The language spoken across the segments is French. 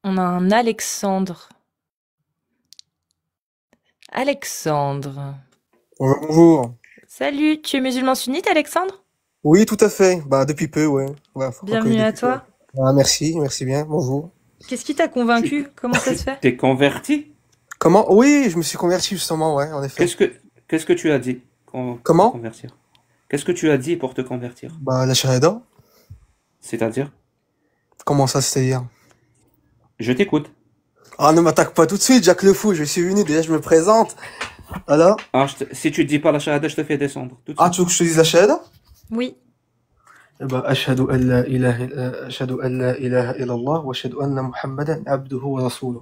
On a un Alexandre. Alexandre. Bonjour. Salut, tu es musulman sunnite, Alexandre? Oui, tout à fait. Bah, depuis peu, ouais. Ouais, faut croire que Bienvenue à depuis peu. toi. Ah, merci, merci bien. Bonjour. Qu'est-ce qui t'a Tu convaincu? Comment ça se tu fait? t'es converti? Comment? Oui, je me suis converti justement, ouais, en effet. Qu'est-ce que qu'est-ce que tu as dit pour te Comment? convertir? Qu'est-ce que tu as dit pour te convertir? Bah, la shahada. C'est-à-dire? Comment ça, c'est-à-dire? Je t'écoute. Ah, ne m'attaque pas tout de suite, Jacques le Fou. Je suis venu, déjà, je me présente. Voilà. Ah, si tu dis pas la shahada, je te fais descendre tout de Ah, suite. tu veux que je te dise la shahada? Oui. Eh ben, ashhadu an la ilaha illallah wa ashhadu anna Muhammadan abduhu wa rasuluh.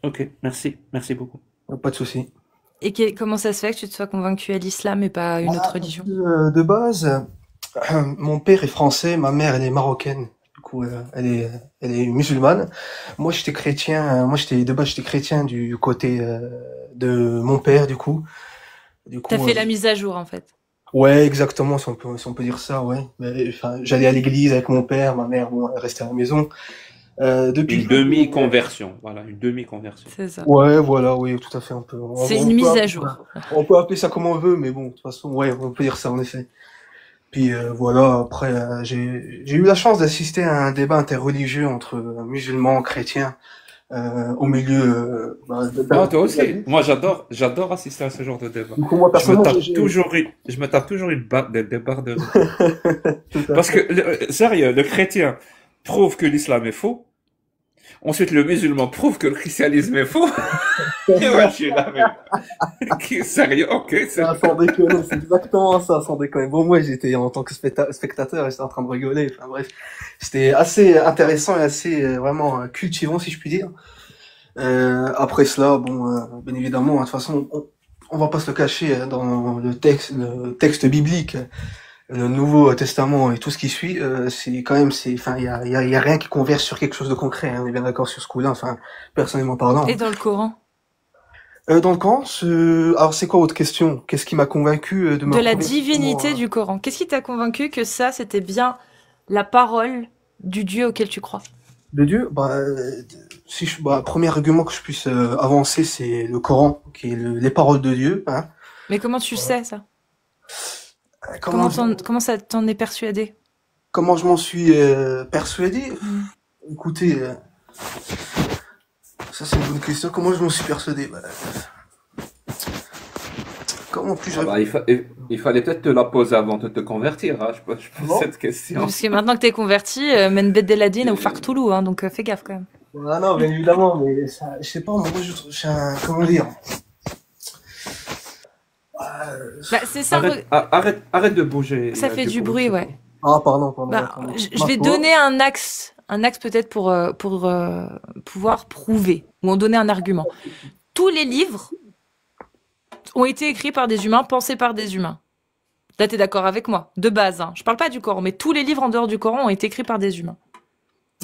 Ok, merci, merci beaucoup. Pas de souci. Et comment ça se fait que tu te sois convaincu à l'islam et pas à une autre Ah, religion? de base, mon père est français, ma mère elle est marocaine. Du coup, elle est musulmane. Moi, j'étais chrétien. Moi, j'étais de base, j'étais chrétien du côté de mon père. Du T'as coup, fait la mise à jour, en fait. ouais, exactement, si on peut dire ça, ouais. Mais, enfin, j'allais à l'église avec mon père, ma mère, bon, elle restait à la maison. Depuis Une peu, demi-conversion, voilà, une demi-conversion. C'est ça. ouais, voilà, oui, tout à fait, C'est une mise à jour. on peut appeler ça comme on veut, mais bon, de toute façon, ouais, on peut dire ça en effet. Puis voilà, après j'ai eu la chance d'assister à un débat interreligieux entre musulmans, chrétiens, au milieu Ah, toi aussi. Moi, j'adore assister à ce genre de débat. du coup moi Je me personnellement tape toujours des barres de rire. tout à Parce fait. que, sérieux, le chrétien prouve que l'islam est faux. Ensuite, le musulman prouve que le christianisme est faux. Et ouais, je suis là, mais sérieux, ok, Ah, sans déconner, c'est exactement ça, sans déconner. Bon, moi j'étais en tant que spectateur, j'étais en train de rigoler. Enfin bref, c'était assez intéressant et assez vraiment cultivant si je puis dire. Après cela, bon, bien évidemment, de toute façon, on va pas se le cacher dans le texte biblique, le Nouveau Testament et tout ce qui suit, c'est quand même, enfin, il y a rien qui converge sur quelque chose de concret. Hein, on est bien d'accord sur ce coup-là. Enfin, personnellement parlant. Et dans le Coran? Dans le camp, alors c'est quoi votre question? Qu'est-ce qui m'a convaincu de me De la reconvertir divinité du Coran. Qu'est-ce qui t'a convaincu que ça, c'était bien la parole du Dieu auquel tu crois? de Dieu? Bah, premier argument que je puisse avancer, c'est le Coran, qui est les paroles de Dieu. Hein. Mais comment tu sais ça? Comment Comment ça t'en est persuadé? comment je m'en suis persuadé? Hmm. Écoutez, ça c'est une bonne question. Comment je m'en suis persuadé? Bah, comment puis-je Ah bah, répondre? il fallait peut-être te la poser avant de te convertir, hein. Je pose Non? cette question. Parce que maintenant que t'es converti, Men Bedeladine ou Fartoulou, hein, donc fais gaffe quand même. Ah non, bien évidemment, mais ça, je sais pas, moi je suis un, comment dire? Bah, c'est ça, Arrête de bouger, ça fait du du coup, je bruit, sais pas. ouais. Ah pardon, Bah, attends. je vais donner un axe peut-être pour pouvoir prouver, ou en donner un argument. Tous les livres ont été écrits par des humains, pensés par des humains. Là, t'es d'accord avec moi, de base. Hein. Je parle pas du Coran, mais tous les livres en dehors du Coran ont été écrits par des humains.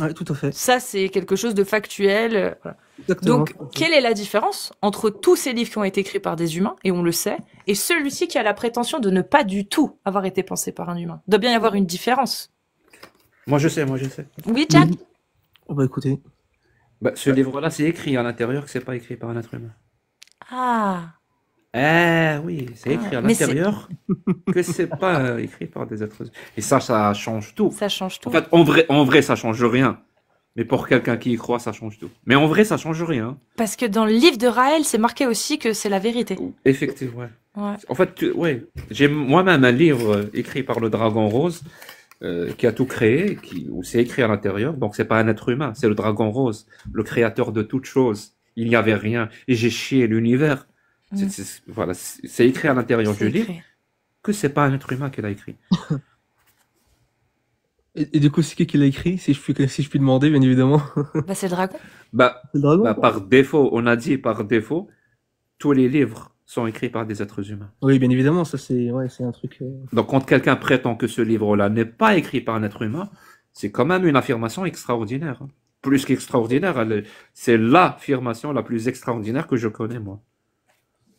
Ouais, tout à fait. Ça, c'est quelque chose de factuel. Voilà. Exactement. Donc, quelle est la différence entre tous ces livres qui ont été écrits par des humains, et on le sait, et celui-ci qui a la prétention de ne pas du tout avoir été pensé par un humain? Il doit bien y avoir une différence. Moi je sais. Oui, Jack? On va écouter. Bah, ce livre-là, c'est écrit à l'intérieur que c'est pas écrit par un être humain. Ah, Eh oui, c'est écrit à mais c'est, l'intérieur que c'est pas écrit par des êtres humains. Et ça change tout. ça change En tout. fait, en vrai, ça change rien. Mais pour quelqu'un qui y croit, ça change tout. Mais en vrai, ça change rien. Parce que dans le livre de Raël, c'est marqué aussi que c'est la vérité. Effectivement, ouais. Ouais. En fait, ouais, j'ai moi-même un livre écrit par le Dragon Rose qui a tout créé, où c'est écrit à l'intérieur. Donc c'est pas un être humain, c'est le Dragon Rose, le créateur de toutes choses. Il n'y avait rien et j'ai chié l'univers. Voilà, c'est écrit à l'intérieur C'est du livre écrit. que c'est pas un être humain qui l'a écrit. Et du coup, c'est qui l'a écrit, si je puis demander, bien évidemment. Bah, c'est le dragon. Bah, C'est le dragon, bah quoi. par défaut, on a dit par défaut, tous les livres sont écrits par des êtres humains. Oui, bien évidemment, ça c'est, ouais, c'est un truc. Donc quand quelqu'un prétend que ce livre-là n'est pas écrit par un être humain, c'est quand même une affirmation extraordinaire. Hein. Plus qu'extraordinaire, c'est l'affirmation la plus extraordinaire que je connais, moi.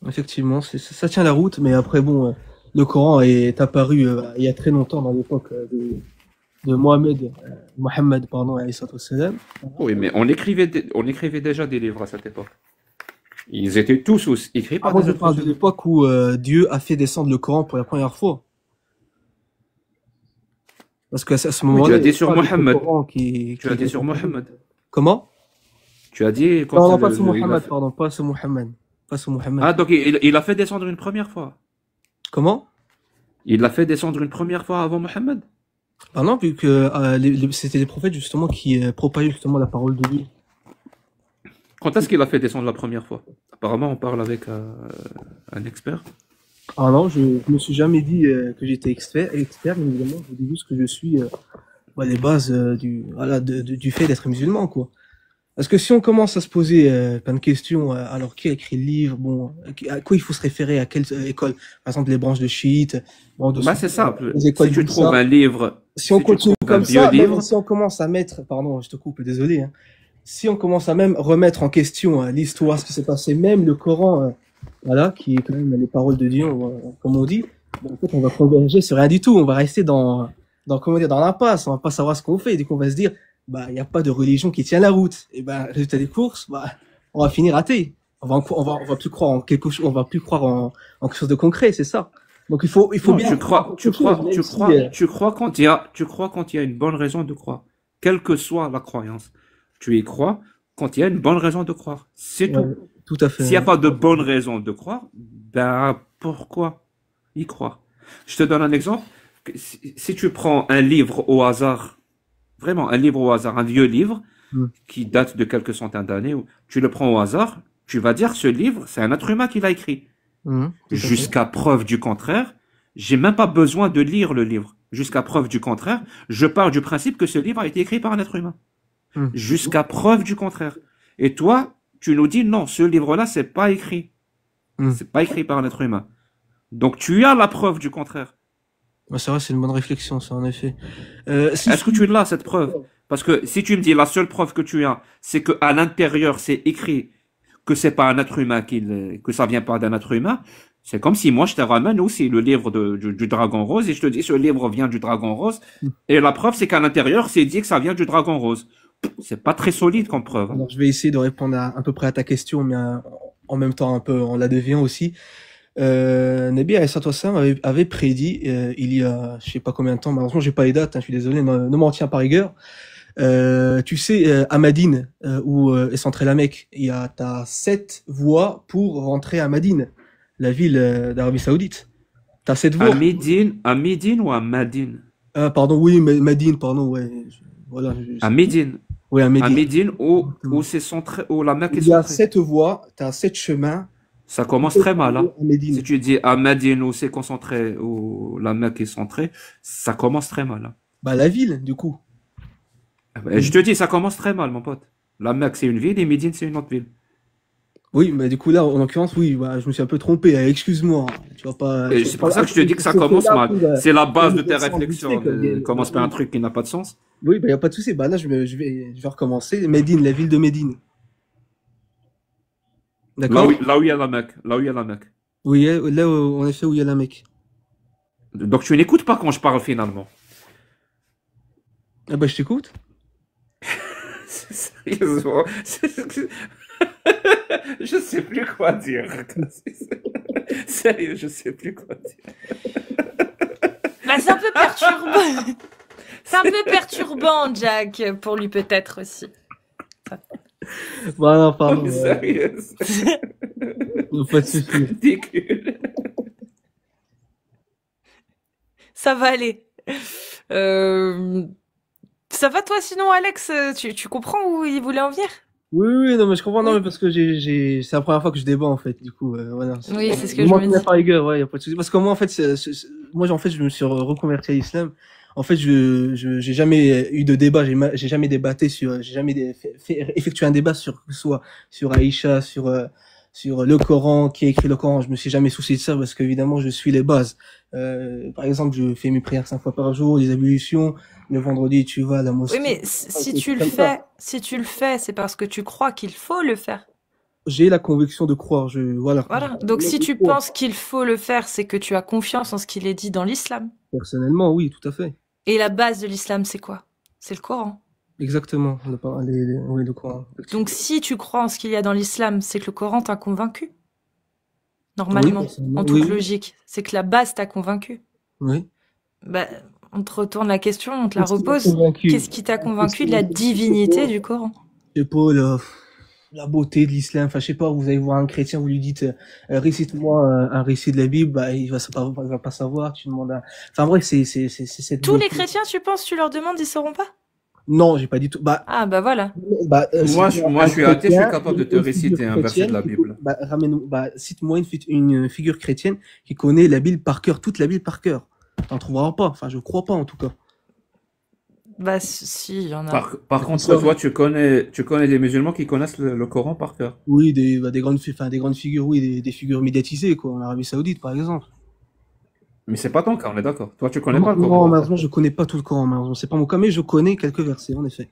Effectivement, ça tient la route, mais après bon, le Coran est apparu il y a très longtemps dans l'époque de Mohammed, pardon, alayhi salatu wassalam. Oui, mais on écrivait déjà des livres à cette époque. Ils étaient tous écrits par Moi, des je êtres parle de humains. l'époque où Dieu a fait descendre le Coran pour la première fois. Parce qu'à ce Oui, moment-là, tu as il y dit avait sur pas le Mohammed. Coran Tu as dit sur Mohammed. Comment? Tu as dit Non, quand non, pas ce il a Mohammed, fait... pardon, pas ce Mohammed. Pas ce Mohammed. Ah, donc il a fait descendre une première fois. Comment? Il l'a fait descendre une première fois avant Mohammed. Ah non, vu que c'était les prophètes justement qui propagaient justement la parole de Dieu. Quand est-ce qu'il a fait descendre la première fois? Apparemment, on parle avec un expert. Ah non, je me suis jamais dit que j'étais expert, bien évidemment, je dis juste que je suis les bases du fait d'être musulman, quoi. Parce que si on commence à se poser plein de questions, alors qui a écrit le livre, bon, à quoi il faut se référer, à quelle école, par exemple les branches de chiites, branches de Bah, c'est sunnites, simple. les écoles Si tu d'Issa. trouves un livre, Si on si tu continue trouves un comme vieux ça, livre, même si on commence à mettre, pardon, je te coupe, désolé, hein. Si on commence à même remettre en question l'histoire, ce qui s'est passé, même le Coran, voilà, qui est quand même les paroles de Dieu, comme on dit, en fait, on va converger sur rien du tout. On va rester comment dire, dans l'impasse. On va pas savoir ce qu'on fait. Et du coup, on va se dire, bah, il n'y a pas de religion qui tient la route. Et ben, résultat des courses, bah, on va finir athée. On va plus croire en quelque chose, on va plus croire en quelque chose de concret, c'est ça. Donc, il faut non, bien. tu crois quand il y a une bonne raison de croire. Quelle que soit la croyance. Tu y crois quand il y a une bonne raison de croire. C'est tout. Ouais, tout à fait. S'il n'y a pas de bonne raison de croire, ben, pourquoi y croire? Je te donne un exemple. Si tu prends un livre au hasard, vraiment un livre au hasard, un vieux livre, Mm. qui date de quelques centaines d'années, tu le prends au hasard, tu vas dire ce livre, c'est un être humain qui l'a écrit. Tout à fait. Jusqu'à preuve du contraire, j'ai même pas besoin de lire le livre. Jusqu'à preuve du contraire, je pars du principe que ce livre a été écrit par un être humain. Mm. Jusqu'à preuve du contraire. Et toi, tu nous dis non, ce livre-là, c'est pas écrit. Mm. C'est pas écrit par un être humain. Donc tu as la preuve du contraire. Ouais, c'est vrai, c'est une bonne réflexion, ça, en effet. Est-ce que tu l'as, cette preuve? Parce que si tu me dis la seule preuve que tu as, c'est que à l'intérieur, c'est écrit que c'est pas un être humain que ça vient pas d'un être humain, c'est comme si moi je te ramène aussi le livre du Dragon Rose et je te dis ce livre vient du Dragon Rose et la preuve c'est qu'à l'intérieur c'est dit que ça vient du Dragon Rose. C'est pas très solide comme preuve. Alors, je vais essayer de répondre à peu près à ta question, mais en même temps un peu en la déviant aussi. Nabi alayhi salatu wassalam avait prédit il y a je sais pas combien de temps, malheureusement j'ai pas les dates, hein, je suis désolé, ne m'en tiens pas rigueur. Tu sais, à Madine, où est centrée la Mecque, t'as 7 voies pour rentrer à Madine, la ville d'Arabie Saoudite. T'as 7 voies. À Médine ou à Madine? Pardon, oui, Madine, pardon, ouais. Voilà. À Médine. Oui, à À Médine. Médine où c'est centré, où la Mecque est Il y a centrée. 7 voies, t'as 7 chemins. Ça commence très mal, hein. À Médine. Si tu dis à Médine où c'est concentré, où la Mecque est centrée, ça commence très mal, hein. Bah, la ville, du coup. Et je te dis, ça commence très mal, mon pote. La Mecque, c'est une ville et Médine, c'est une autre ville. Oui, mais du coup, là, en l'occurrence, oui, bah, je me suis un peu trompé, excuse-moi. Tu vas pas. Et c'est pour ça que je te dis que ça commence mal. C'est la base de tes réflexions. Commence par un truc qui n'a pas de sens. Oui, bah, y a pas de souci. Bah, là, je vais recommencer. Médine, la ville de Médine. D'accord? Là où il y a la Mecque. Là où il y a la Mecque. Oui, là, en effet, où il y a la Mecque. Donc tu n'écoutes pas quand je parle finalement. Ah bah, je t'écoute. Sérieusement. Je sais plus quoi dire. Sérieux, je sais plus quoi dire. Bah, c'est un peu perturbant. C'est un peu perturbant, Jack, pour lui peut-être aussi. Bah, non, pardon. Sérieux. Pas de souci. Ridicule. Ça va aller. Ça va toi sinon, Alex? Tu comprends où il voulait en venir? Oui, non, mais je comprends, non, mais parce que c'est la première fois que je débat, en fait, du coup, voilà. Oui, c'est ce que je me dis. Par rigueur, ouais, y a pas de souci. Parce que moi, en fait, moi, en fait, je me suis reconverti à l'islam. En fait, j'ai jamais eu de débat, j'ai jamais débatté j'ai jamais effectué un débat sur, que ce soit sur Aïcha, sur le Coran, qui a écrit le Coran. Je me suis jamais soucié de ça parce qu'évidemment, je suis les bases. Par exemple, je fais mes prières 5 fois par jour, les ablutions. Le vendredi, tu vas à la mosquée. Oui, mais si tu le fais, c'est parce que tu crois qu'il faut le faire. J'ai la conviction de croire, voilà. Voilà. Donc si tu penses qu'il faut le faire, c'est que tu as confiance en ce qu'il est dit dans l'islam. Personnellement, oui, tout à fait. Et la base de l'islam, c'est quoi? C'est le Coran. Exactement. Oui, le Coran. Donc si tu crois en ce qu'il y a dans l'islam, c'est que le Coran t'a convaincu. Oui, Normalement, personnellement, en toute logique. C'est que la base t'a convaincu. oui. Bah, on te retourne la question, on te la Qu'est-ce qui m'a repose. convaincu? Qu'est-ce qui t'a Qu'est-ce convaincu qui de m'a la convaincu? divinité du Coran? Je sais pas, la beauté de l'islam. Enfin, je sais pas, vous allez voir un chrétien, vous lui dites, récite-moi un récit de la Bible, bah, il va pas savoir, tu demandes enfin, bref, c'est cette Tous les beauté. chrétiens, tu penses, tu leur demandes, ils sauront pas? Non, j'ai pas dit tout. Ah, bah voilà. Moi, cite-moi je un suis athée, je suis chrétien, capable de te une figure réciter un verset de chrétienne la Bible. cite-moi une figure chrétienne qui connaît la Bible par cœur, toute la Bible par cœur. T'en trouveras pas. Enfin, je crois pas, en tout cas. Bah si, il y en a. Par contre, toi, tu connais des musulmans qui connaissent le Coran par cœur. Oui, des grandes figures, oui, des figures médiatisées, quoi, en Arabie Saoudite, par exemple. Mais c'est pas ton cas, on est d'accord. Toi, tu connais Non, pas le non, Coran. malheureusement, je connais pas tout le Coran, malheureusement. C'est pas mon cas, mais je connais quelques versets, en effet.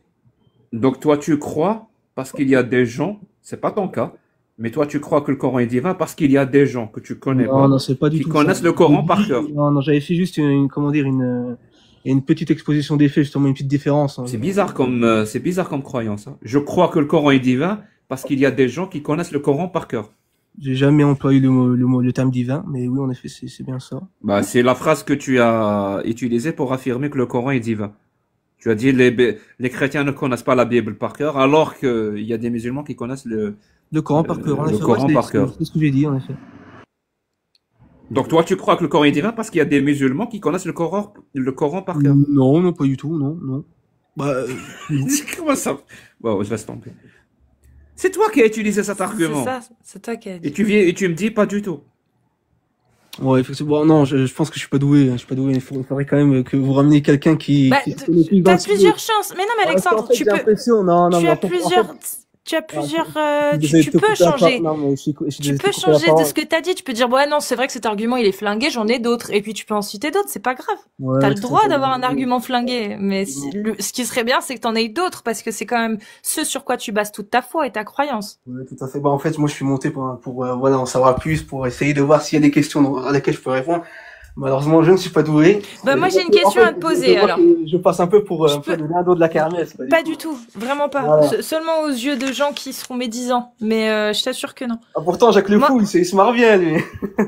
Donc, toi, tu crois parce qu'il y a des gens, c'est pas ton cas, mais toi, tu crois que le Coran est divin parce qu'il y a des gens que tu connais Non, pas, non, c'est pas du qui tout connaissent ça. le Coran par cœur. Non, j'avais fait juste une petite exposition des faits, justement, une petite différence. C'est bizarre comme croyance, hein. Je crois que le Coran est divin parce qu'il y a des gens qui connaissent le Coran par cœur. J'ai jamais employé le terme divin, mais oui, en effet, c'est bien ça. Bah, c'est la phrase que tu as utilisée pour affirmer que le Coran est divin. Tu as dit les chrétiens ne connaissent pas la Bible par cœur, alors qu'il y a des musulmans qui connaissent Le Coran par cœur, en le effet. Coran Ouais, par cœur. c'est ce que j'ai dit, en effet. Donc toi, tu crois que le Coran est divin parce qu'il y a des musulmans qui connaissent le Coran par cœur. Non, non, pas du tout, non, non. Bah, Comment ça? Bon, je laisse tomber. C'est toi qui as utilisé cet C'est argument. ça, c'est toi qui as dit. Et tu me dis pas du tout. ouais, effectivement. Bon, non, je pense que je suis pas doué. Je suis pas doué. Il faudrait quand même que vous rameniez quelqu'un Bah, qui se connaît plus dans t'as le sujet. plusieurs chances. Mais non, mais Alexandre, En fait, tu j'ai peux, l'impression, non, tu mais as en fait, plusieurs, tu as plusieurs, tu peux changer. Non, mais je suis Tu désolé peux de te couper la changer de parole. ce que t'as dit. Tu peux dire, ouais, non, c'est vrai que cet argument, il est flingué, j'en ai d'autres. Et puis, tu peux en citer d'autres, c'est pas grave. Ouais, T'as le tout à droit fait. d'avoir un argument flingué. Mais ce qui serait bien, c'est que t'en aies d'autres, parce que c'est quand même ce sur quoi tu bases toute ta foi et ta croyance. Ouais, tout à fait. Bah, en fait, moi, je suis monté pour voilà, en savoir plus, pour essayer de voir s'il y a des questions à lesquelles je peux répondre. Malheureusement, je ne suis pas doué. Bah, moi, j'ai une En question fait, à te poser, je vois alors. que je passe un peu pour Je un peu peux- le dindon de la kermesse. Pas du tout, vraiment pas. Voilà. Seulement aux yeux de gens qui seront médisants. Mais je t'assure que non. Ah, pourtant, Jacques Le Moi- Fou, il se marre bien, lui.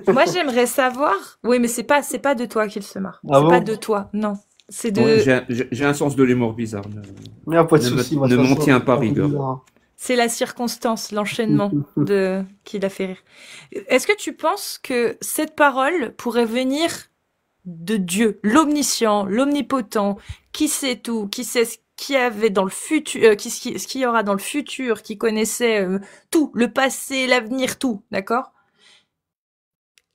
Moi, j'aimerais savoir. Oui, mais c'est pas de toi qu'il se marre. Ah C'est bon pas de toi, non. C'est de. Ouais, j'ai un sens de l'humour bizarre. Mais pas de Ne me- souci. ne m'en tiens pas rigueur. C'est la circonstance, l'enchaînement qui l'a fait rire. Est-ce que tu penses que cette parole pourrait venir de Dieu, l'omniscient, l'omnipotent, qui sait tout, qui sait ce qu'il y avait dans le futur, ce qu'il y aura dans le futur, qui connaissait tout, le passé, l'avenir, tout, d'accord?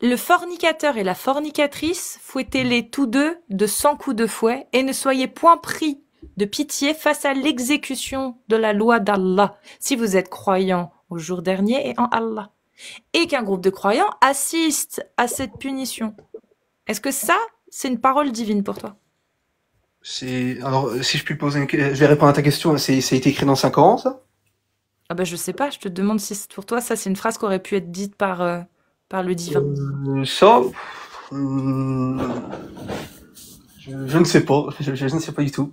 Le fornicateur et la fornicatrice, fouettez-les tous deux de 100 coups de fouet et ne soyez point pris de pitié face à l'exécution de la loi d'Allah, si vous êtes croyant au jour dernier et en Allah, et qu'un groupe de croyants assiste à cette punition. Est-ce que ça, c'est une parole divine pour toi? Alors, si je puis poser je vais répondre à ta question. Ça a été écrit dans Saint-Coran, ça? Ah ben je sais pas, je te demande si pour toi ça c'est une phrase qui aurait pu être dite par le divin. Ça, je ne sais pas. Je ne sais pas du tout.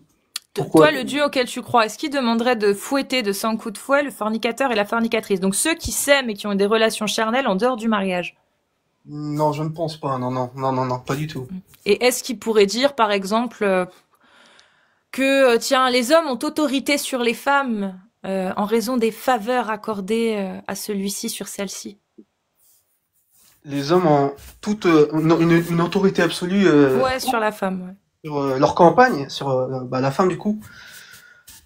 Pourquoi? Toi, le Dieu auquel tu crois, est-ce qu'il demanderait de fouetter de 100 coups de fouet le fornicateur et la fornicatrice? Donc ceux qui s'aiment et qui ont des relations charnelles en dehors du mariage. Non, je ne pense pas. Non, pas du tout. Et est-ce qu'il pourrait dire, par exemple, que tiens, les hommes ont autorité sur les femmes en raison des faveurs accordées à celui-ci sur celle-ci? Les hommes ont toute une autorité absolue Ouais, sur la femme. Ouais. sur leur campagne, sur la femme du coup.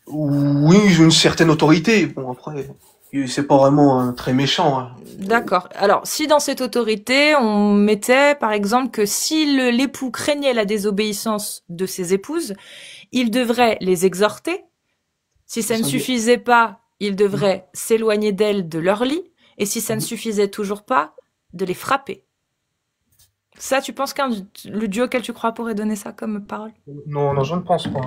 Oui, ils ont une certaine autorité. Bon, après, c'est pas vraiment très méchant. Hein. D'accord. Alors, si dans cette autorité, on mettait, par exemple, que si l'époux craignait la désobéissance de ses épouses, il devrait les exhorter. Si ça ne suffisait pas, il devrait s'éloigner d'elles de leur lit. Et si ça ne suffisait toujours pas, de les frapper. Ça, tu penses le Dieu auquel tu crois pourrait donner ça comme parole? Non, je ne pense pas.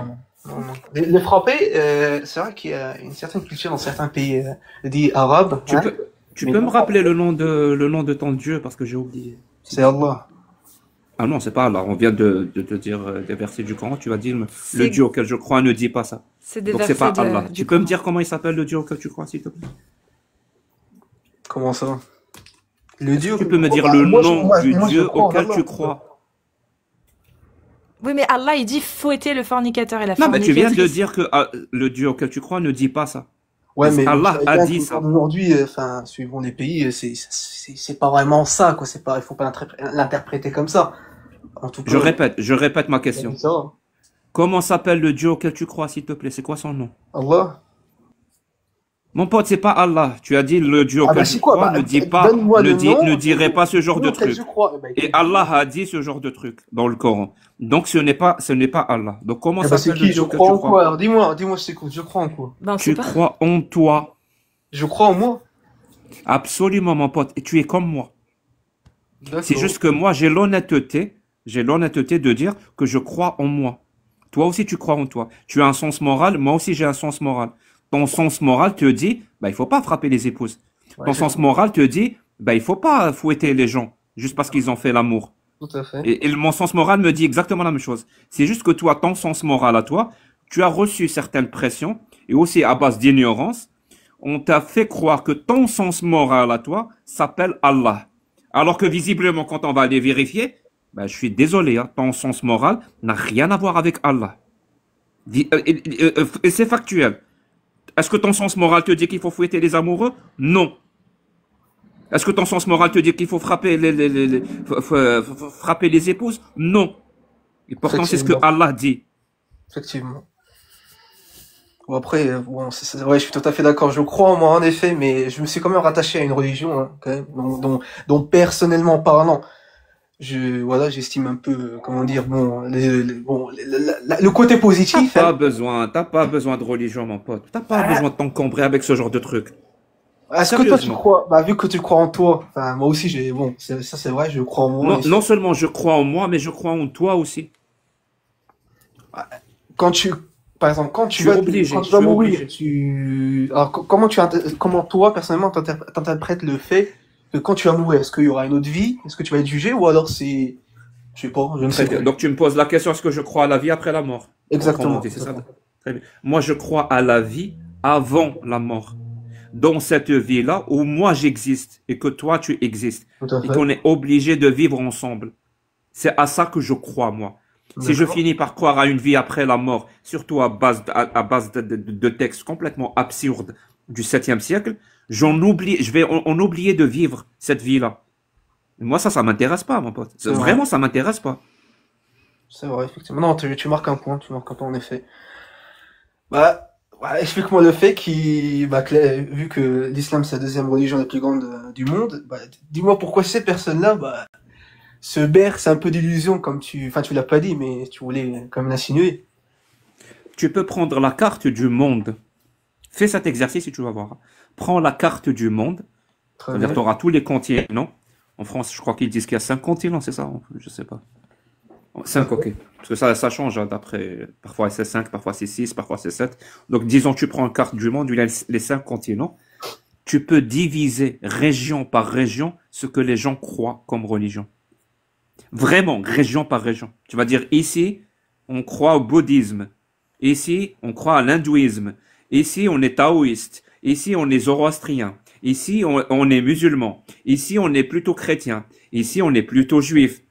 Non. Les frapper, c'est vrai qu'il y a une certaine culture dans certains pays dits arabes. Tu peux me rappeler le nom de ton Dieu parce que j'ai oublié. C'est Allah. Ah non, c'est pas Allah. On vient de te dire des versets du Coran. Tu vas dire, le C'est Dieu auquel je crois ne dit pas ça. c'est des Donc c'est pas versets Allah. du Tu peux me Coran. dire comment il s'appelle le Dieu auquel tu crois, s'il te plaît? Comment ça? Le Est-ce que Dieu tu que je peux me crois, dire bah, le nom du moi, je Dieu crois en auquel Allah. tu crois? Oui, mais Allah, il dit fouetter le fornicateur et la Non, mais tu viens de fornicatrice. dire que le Dieu auquel tu crois ne dit pas ça. Ouais, Mais mais vous Allah savez a bien dit qu'au jour ça. d'aujourd'hui, enfin, suivant les pays, c'est pas vraiment ça, quoi. C'est pas, il faut pas l'interpréter comme ça. En tout cas, Je répète ma il a dit question. ça. Comment s'appelle le Dieu auquel tu crois, s'il te plaît? C'est quoi son nom? Allah. Mon pote, c'est pas Allah. Tu as dit le Dieu Ah bah auquel c'est tu quoi? crois Bah, ne dit pas, donne-moi le nom. ne dirait pas ce genre de Auquel truc. je crois. Eh ben, Et Allah a dit ce genre de truc dans le Coran. Donc ce n'est pas Allah. Donc comment eh ben, c'est s'appelle le qui? Dieu Je auquel crois tu en quoi? crois? Alors dis-moi, c'est quoi? Je crois en quoi? Ben, on sait Tu pas. crois en toi. Je crois en moi. Absolument, mon pote. Et tu es comme moi. C'est D'accord. juste que moi, j'ai l'honnêteté de dire que je crois en moi. Toi aussi, tu crois en toi. Tu as un sens moral, moi aussi, j'ai un sens moral. Ton sens moral te dit, bah, il faut pas frapper les épouses. Ouais, Ton sens moral te dit, bah, il faut pas fouetter les gens juste parce qu'ils ont fait l'amour. tout à fait. Et mon sens moral me dit exactement la même chose. C'est juste que toi, ton sens moral à toi, tu as reçu certaines pressions et aussi à base d'ignorance, on t'a fait croire que ton sens moral à toi s'appelle Allah. Alors que visiblement, quand on va aller vérifier, ben, je suis désolé, hein, ton sens moral n'a rien à voir avec Allah. Et c'est factuel. Est-ce que ton sens moral te dit qu'il faut fouetter les amoureux? Non. Est-ce que ton sens moral te dit qu'il faut frapper frapper les épouses? Non. Et pourtant, c'est ce que Effectivement. Allah dit. Effectivement. Bon, après, bon, ouais, je suis tout à fait d'accord. Je crois en moi, en effet, mais je me suis quand même rattaché à une religion, hein, quand même, dont personnellement parlant, voilà, j'estime un peu, comment dire, bon, le côté positif, hein. T'as pas besoin de religion, mon pote. T'as pas besoin de t'encombrer avec ce genre de truc. Est-ce que toi tu Sérieusement. crois, bah, vu que tu crois en toi, enfin, moi aussi bon, ça c'est vrai, je crois en moi. Non seulement je crois en moi, mais je crois en toi aussi. Quand par exemple, quand Je suis obligé, quand tu je vas suis mourir, obligé. alors, comment toi, personnellement, t'interprètes le fait que quand tu vas mourir, est-ce qu'il y aura une autre vie? Est-ce que tu vas être jugé? Ou alors je sais pas, je ne sais pas. Donc tu me poses la question, est-ce que je crois à la vie après la mort? Autrement Exactement. dit, c'est ça. Très bien. Moi, je crois à la vie avant la mort. Dans cette vie-là où moi j'existe et que toi tu existes Tout à et fait. qu'on est obligé de vivre ensemble. C'est à ça que je crois, moi. Si je D'accord. finis par croire à une vie après la mort, surtout à base de textes complètement absurdes du 7e siècle, je vais en oublier de vivre cette vie-là. Moi, ça m'intéresse pas, mon pote. C'est vrai. Vraiment, ça m'intéresse pas. C'est vrai, effectivement. Non, tu marques un point, en effet. Bah, ouais, explique-moi le fait vu que l'islam c'est la deuxième religion la plus grande du monde, bah, dis-moi pourquoi ces personnes-là, bah, se bercent un peu d'illusions enfin, tu l'as pas dit, mais tu voulais quand même l'insinuer. Tu peux prendre la carte du monde. Fais cet exercice et tu vas voir. Prends la carte du monde. Très C'est-à-dire, bien. tu auras tous les continents. En France, je crois qu'ils disent qu'il y a 5 continents, c'est ça? Je sais pas. 5, ok. Parce que ça change, hein, d'après. Parfois c'est 5, parfois c'est 6, parfois c'est 7. Donc, disons, tu prends une carte du monde, où il y a les 5 continents. Tu peux diviser région par région ce que les gens croient comme religion. Vraiment, région par région. Tu vas dire, ici, on croit au bouddhisme. Ici, on croit à l'hindouisme. Ici, on est taoïste. Ici, on est zoroastrien. Ici, on est musulman. Ici, on est plutôt chrétien. Ici, on est plutôt juif.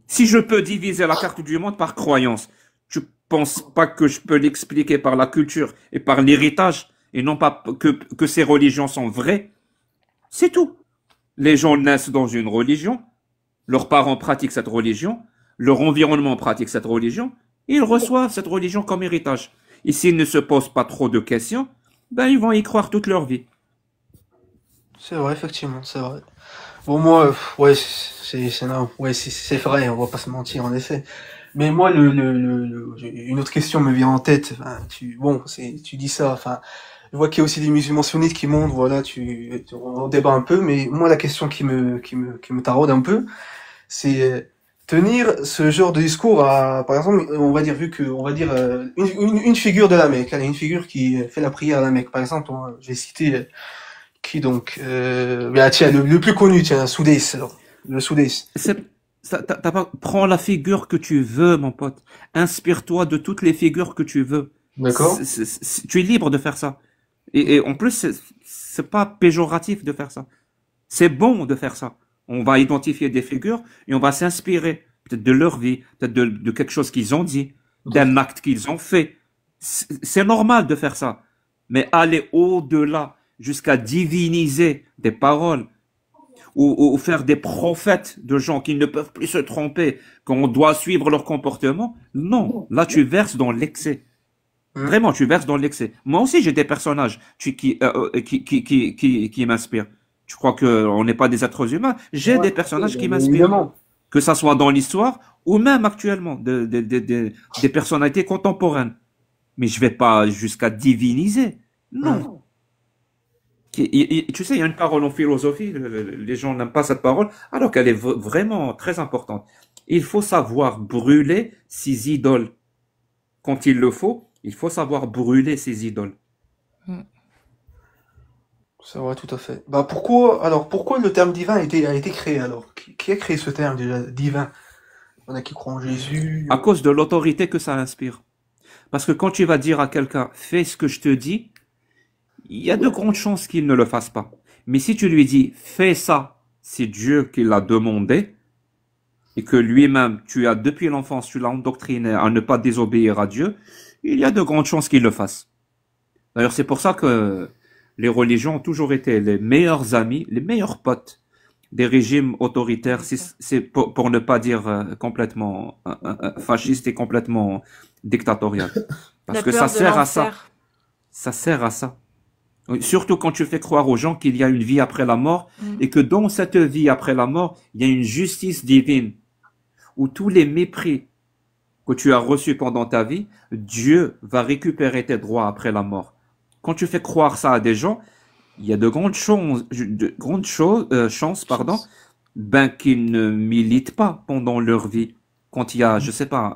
Si je peux diviser la carte du monde par croyance, tu penses pas que je peux l'expliquer par la culture et par l'héritage et non pas que ces religions sont vraies? C'est tout. Les gens naissent dans une religion, leurs parents pratiquent cette religion, leur environnement pratique cette religion, et ils reçoivent cette religion comme héritage. Et s'ils ne se posent pas trop de questions, ben ils vont y croire toute leur vie. C'est vrai, effectivement, c'est vrai. Bon, moi, ouais, non, ouais, c'est vrai, on va pas se mentir, en effet. Mais moi, une autre question me vient en tête. Enfin, tu dis ça, enfin, je vois qu'il y a aussi des musulmans sunnites qui montent, voilà, on débat un peu, mais moi, la question qui me taraude un peu, c'est tenir ce genre de discours par exemple, on va dire, une figure de la Mecque, allez, une figure qui fait la prière à la Mecque, par exemple, je vais citer, qui donc, tiens, le plus connu, tiens, Soudais, alors, le Soudais. Prends la figure que tu veux, mon pote. Inspire-toi de toutes les figures que tu veux. D'accord? Tu es libre de faire ça. Et en plus, c'est pas péjoratif de faire ça. C'est bon de faire ça. On va identifier des figures et on va s'inspirer peut-être de leur vie, peut-être de quelque chose qu'ils ont dit, d'un acte qu'ils ont fait. C'est normal de faire ça. Mais aller au-delà, jusqu'à diviniser des paroles, ou faire des prophètes de gens qui ne peuvent plus se tromper, qu'on doit suivre leur comportement, non. Là, tu verses dans l'excès. Vraiment, tu verses dans l'excès. Moi aussi, j'ai des personnages qui m'inspirent. Tu crois qu'on n'est pas des êtres humains? J'ai des personnages qui m'inspirent. Évidemment. Que ça soit dans l'histoire ou même actuellement, des personnalités contemporaines. Mais je vais pas jusqu'à diviniser. Non. Tu sais, il y a une parole en philosophie, les gens n'aiment pas cette parole, alors qu'elle est vraiment très importante. Il faut savoir brûler ses idoles. Quand il faut savoir brûler ses idoles. C'est vrai, tout à fait. Bah pourquoi le terme divin a été créé alors? Qui a créé ce terme déjà, divin? Il y en a qui croient en Jésus. À cause de l'autorité que ça inspire. Parce que quand tu vas dire à quelqu'un, fais ce que je te dis, il y a de grandes chances qu'il ne le fasse pas. Mais si tu lui dis, fais ça, c'est Dieu qui l'a demandé, et que lui-même, depuis l'enfance, tu l'as endoctriné à ne pas désobéir à Dieu, il y a de grandes chances qu'il le fasse. D'ailleurs, c'est pour ça que les religions ont toujours été les meilleurs amis, les meilleurs potes des régimes autoritaires, c'est pour ne pas dire complètement fasciste et complètement dictatorial. Parce que ça sert à ça. Ça sert à ça. Surtout quand tu fais croire aux gens qu'il y a une vie après la mort et que dans cette vie après la mort, il y a une justice divine où tous les mépris que tu as reçus pendant ta vie, Dieu va récupérer tes droits après la mort. Quand tu fais croire ça à des gens, il y a de grandes chances, qu'ils ne militent pas pendant leur vie. Quand il y a, je sais pas,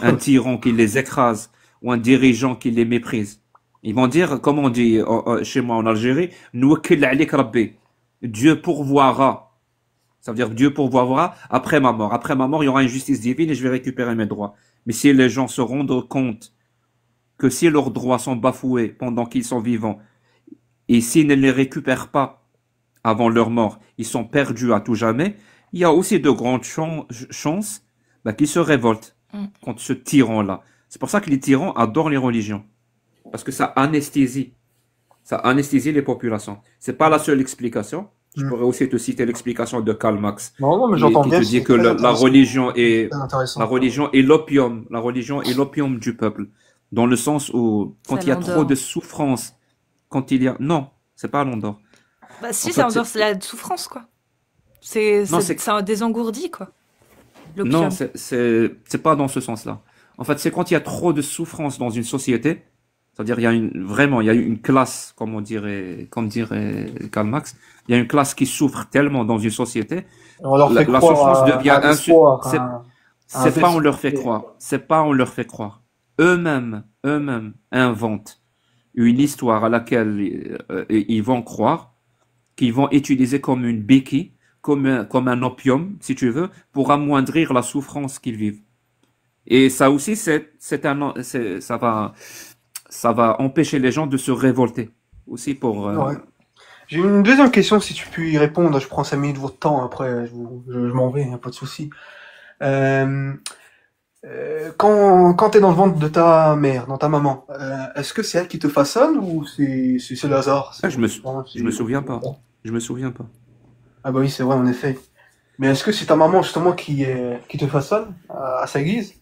un tyran qui les écrase ou un dirigeant qui les méprise. Ils vont dire, comme on dit chez moi en Algérie, Nouakil alik Rabbi. Dieu pourvoira. Ça veut dire Dieu pourvoira après ma mort. Après ma mort, il y aura une justice divine et je vais récupérer mes droits. Mais si les gens se rendent compte que si leurs droits sont bafoués pendant qu'ils sont vivants, et s'ils ne les récupèrent pas avant leur mort, ils sont perdus à tout jamais, il y a aussi de grandes chances qu'ils se révoltent contre ce tyran-là. C'est pour ça que les tyrans adorent les religions. Parce que ça anesthésie. Ça anesthésie les populations. C'est pas la seule explication. Je pourrais aussi te citer l'explication de Karl Marx. Non, mais j'entends bien. Qui te dit que la religion est l'opium. La religion est l'opium du peuple. Dans le sens où, quand il y a trop de souffrance, non, c'est pas l'endort. Bah si, ça endort, c'est la souffrance, quoi. Ça désengourdit, quoi. Non, c'est pas dans ce sens-là. En fait, c'est quand il y a trop de souffrance dans une société, c'est-à-dire il y a une classe, comme dirait Karl Marx, il y a une classe qui souffre tellement dans une société, la souffrance devient c'est pas on leur fait croire, c'est pas on leur fait croire. Eux-mêmes inventent une histoire à laquelle ils vont croire, qu'ils vont utiliser comme une béquille, comme un opium, si tu veux, pour amoindrir la souffrance qu'ils vivent. Et ça aussi, ça va empêcher les gens de se révolter. Aussi pour... Ouais. J'ai une deuxième question, si tu peux y répondre. Je prends 5 minutes de votre temps, après je m'en vais, pas de souci. Quand t'es dans le ventre de ta mère, dans ta maman, est-ce que c'est elle qui te façonne ou c'est le hasard? Je me souviens pas. Je me souviens pas. Ah bah oui, c'est vrai, en effet. Mais est-ce que c'est ta maman justement qui te façonne à sa guise?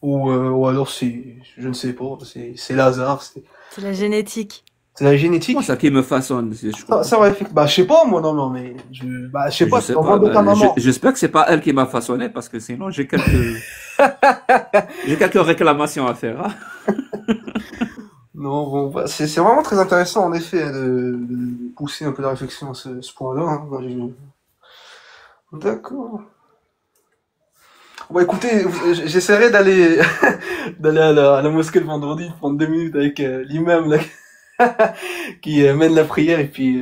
Ou alors je ne sais pas, c'est le hasard, c'est la génétique. C'est la génétique? Moi, ça qui me façonne. Ça va, je sais pas, moi, non, mais je sais pas, c'est dans le ventre de ta maman. J'espère que c'est pas elle qui m'a façonné, parce que sinon, j'ai quelques réclamations à faire, hein. Non, bon, bah, c'est vraiment très intéressant, en effet, de pousser un peu la réflexion à ce point-là, hein. D'accord. Bon, écoutez, j'essaierai d'aller à la mosquée le vendredi, prendre 2 minutes avec l'imam là, qui mène la prière, et puis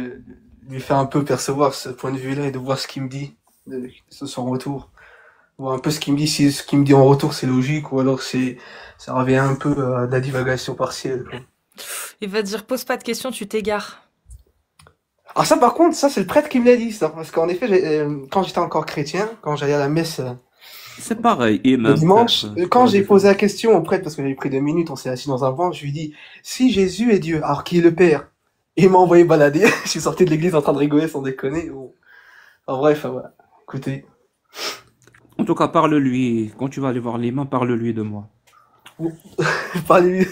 lui faire un peu percevoir ce point de vue-là et de voir ce qu'il me dit de son retour. voir un peu ce qu'il me dit, si ce qu'il me dit en retour c'est logique ou alors ça revient un peu à de la divagation partielle, quoi. Il va te dire, pose pas de questions, tu t'égares. Ah ça par contre, ça c'est le prêtre qui me l'a dit ça, parce qu'en effet, quand j'étais encore chrétien, quand j'allais à la messe C'est pareil, et le même dimanche, c'est quand pas j'ai différent. posé la question au prêtre, parce que j'avais pris 2 minutes, on s'est assis dans un banc, je lui ai dit, si Jésus est Dieu, alors qui est le Père? Il m'a envoyé balader, je suis sorti de l'église en train de rigoler sans déconner. Bon. En bref, voilà. Écoutez, En tout cas, parle-lui. Quand tu vas aller voir l'imam, parle-lui de moi. parlez-lui.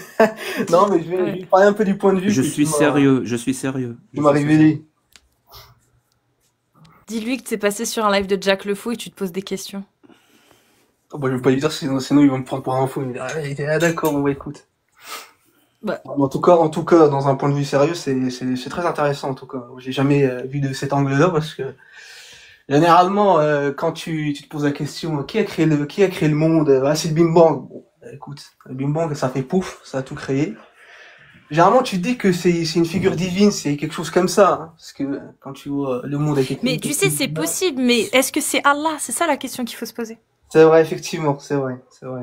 Non, mais je vais Ouais. lui parler un peu du point de vue Je que suis sérieux, je suis sérieux. tu m'as révélé. Dis-lui que t'es passé sur un live de Jack le Fou et tu te poses des questions. Oh, bah, je vais pas lui dire, sinon il va me prendre pour un fou. Il me dit, ah, d'accord, bon, bah, écoute. Bah. En tout cas, dans un point de vue sérieux, c'est très intéressant, en tout cas. J'ai jamais vu de cet angle-là, parce que, généralement, quand tu te poses la question, qui a créé le monde? Ah, c'est le Big Bang. Bon, bah, écoute, le Big Bang, ça fait pouf, ça a tout créé. Généralement, tu te dis que c'est une figure divine, c'est quelque chose comme ça, hein, parce que quand tu vois le monde avec Mais tu sais, c'est possible, mais est-ce que c'est Allah? C'est ça la question qu'il faut se poser. C'est vrai, effectivement, c'est vrai.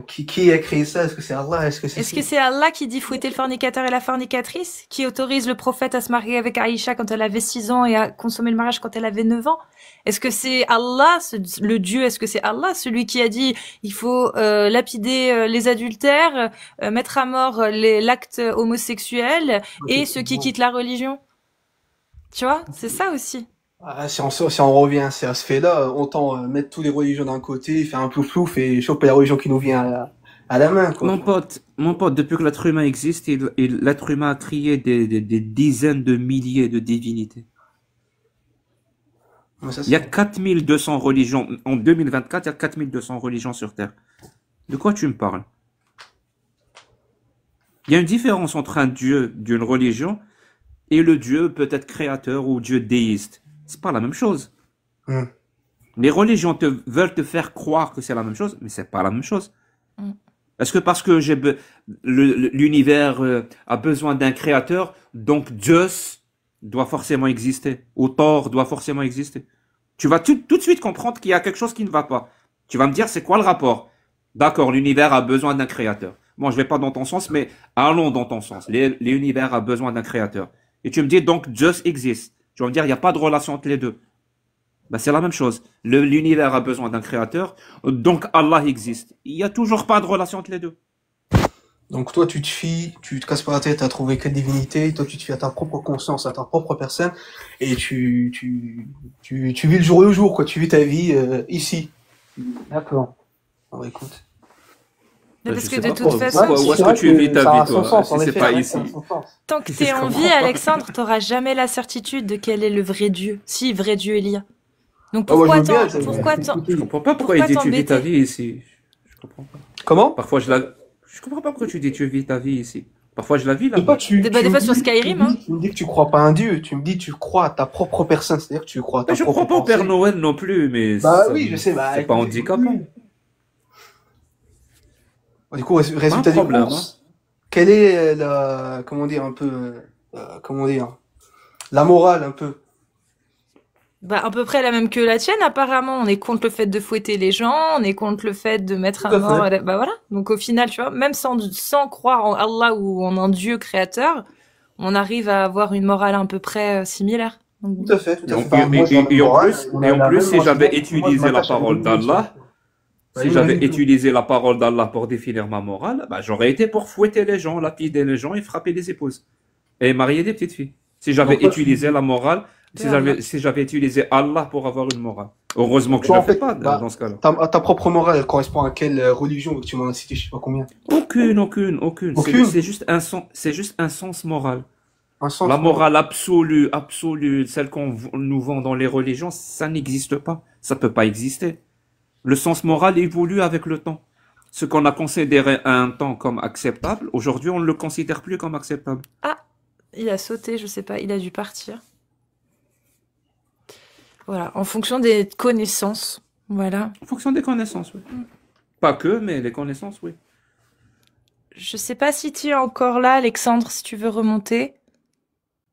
Qui a créé ça? Est-ce que c'est Allah? Est-ce que c'est Allah qui dit fouetter le fornicateur et la fornicatrice? Qui autorise le prophète à se marier avec Aïcha quand elle avait 6 ans et à consommer le mariage quand elle avait 9 ans? Est-ce que c'est Allah, le Dieu? Est-ce que c'est Allah, celui qui a dit il faut lapider les adultères, mettre à mort l'acte homosexuel et ceux qui quittent la religion? Tu vois, c'est ça aussi. Ah, si on revient à ce fait-là, autant mettre tous les religions d'un côté, faire un plouf-plouf et choper la religion qui nous vient à la main, quoi. Mon pote, depuis que l'être humain existe, l'être humain a créé des dizaines de milliers de divinités. Mais ça, Il y a 4200 religions. En 2024, il y a 4200 religions sur Terre. De quoi tu me parles? Il y a une différence entre un dieu d'une religion et le dieu peut-être créateur ou dieu déiste. C'est pas la même chose. Hmm. Les religions veulent te faire croire que c'est la même chose, mais c'est pas la même chose. Est-ce que parce que l'univers a besoin d'un créateur, donc Zeus doit forcément exister, ou Thor doit forcément exister? Tu vas tout de suite comprendre qu'il y a quelque chose qui ne va pas. Tu vas me dire, c'est quoi le rapport? D'accord, l'univers a besoin d'un créateur. Bon, je vais pas dans ton sens, mais allons dans ton sens. L'univers a besoin d'un créateur. Et tu me dis, donc Zeus existe. Tu vas me dire, il n'y a pas de relation entre les deux. Ben, c'est la même chose. L'univers a besoin d'un créateur, donc Allah existe. Il n'y a toujours pas de relation entre les deux. Donc toi, tu te casses pas la tête à trouver quelle divinité, toi tu te fies à ta propre conscience, à ta propre personne, et tu vis le jour, quoi. Tu vis ta vie ici. D'accord. Bon, écoute. Mais parce Je que sais de pas toute façon, où est-ce que tu vis ta vie, toi, si c'est pas ici? tant que Je t'es en comprends vie, pas. Alexandre, t'auras jamais la certitude de quel est le vrai Dieu. Si, vrai Dieu il y a. Donc Ah, moi, pourquoi je veux bien, ça, Je comprends pas pourquoi il dit tu vis ta vie ici. Je comprends pas. Comment? Parfois je comprends pas pourquoi tu dis tu vis ta vie ici. Parfois je la vis Des là-bas. fois, Des fois sur Skyrim, hein. tu me dis que tu crois pas à un dieu, tu me dis que tu crois à ta propre personne, c'est-à-dire que tu crois à ta Mais je propre crois pas au Père pensée. Noël non plus, mais Bah ça- oui, je sais, bah c'est pas écoute, handicapant. Du coup, résultat des problème, courses, quelle est comment dire, un peu, comment dire, la morale un peu? Bah, à peu près la même que la tienne, apparemment. On est contre le fait de fouetter les gens, on est contre le fait de mettre Tout à à mort. fait. Bah voilà. Donc au final, tu vois, même sans croire en Allah ou en un Dieu créateur, on arrive à avoir une morale à peu près similaire. Donc, Tout à fait, tout Et à en, fait. Enfin, moi, j'ai la même et en morale, plus, on et a en la plus, même si morale. j'avais Moi, je utilisé la m'attache à parole une religion. d'Allah, Bah, si imagine j'avais tout. utilisé la parole d'Allah pour définir ma morale, bah, j'aurais été pour fouetter les gens, lapider les gens et frapper les épouses. Et marier des petites filles. Si j'avais Donc, toi, utilisé la morale, de Allah. si j'avais utilisé Allah pour avoir une morale. Heureusement que je toi, ne en le fais fait, pas bah, dans ce cas-là. ta propre morale, elle correspond à quelle religion? Tu m'en as cité, je sais pas combien. Aucune. Aucune? C'est juste c'est juste un sens moral. Un sens La moral. morale absolue, celle qu'on nous vend dans les religions, ça n'existe pas. Ça peut pas exister. Le sens moral évolue avec le temps. Ce qu'on a considéré à un temps comme acceptable, aujourd'hui on ne le considère plus comme acceptable. Ah, il a sauté, je sais pas, il a dû partir. Voilà, en fonction des connaissances. Voilà. En fonction des connaissances, oui. Pas que, mais les connaissances, oui. Je sais pas si tu es encore là, Alexandre, si tu veux remonter.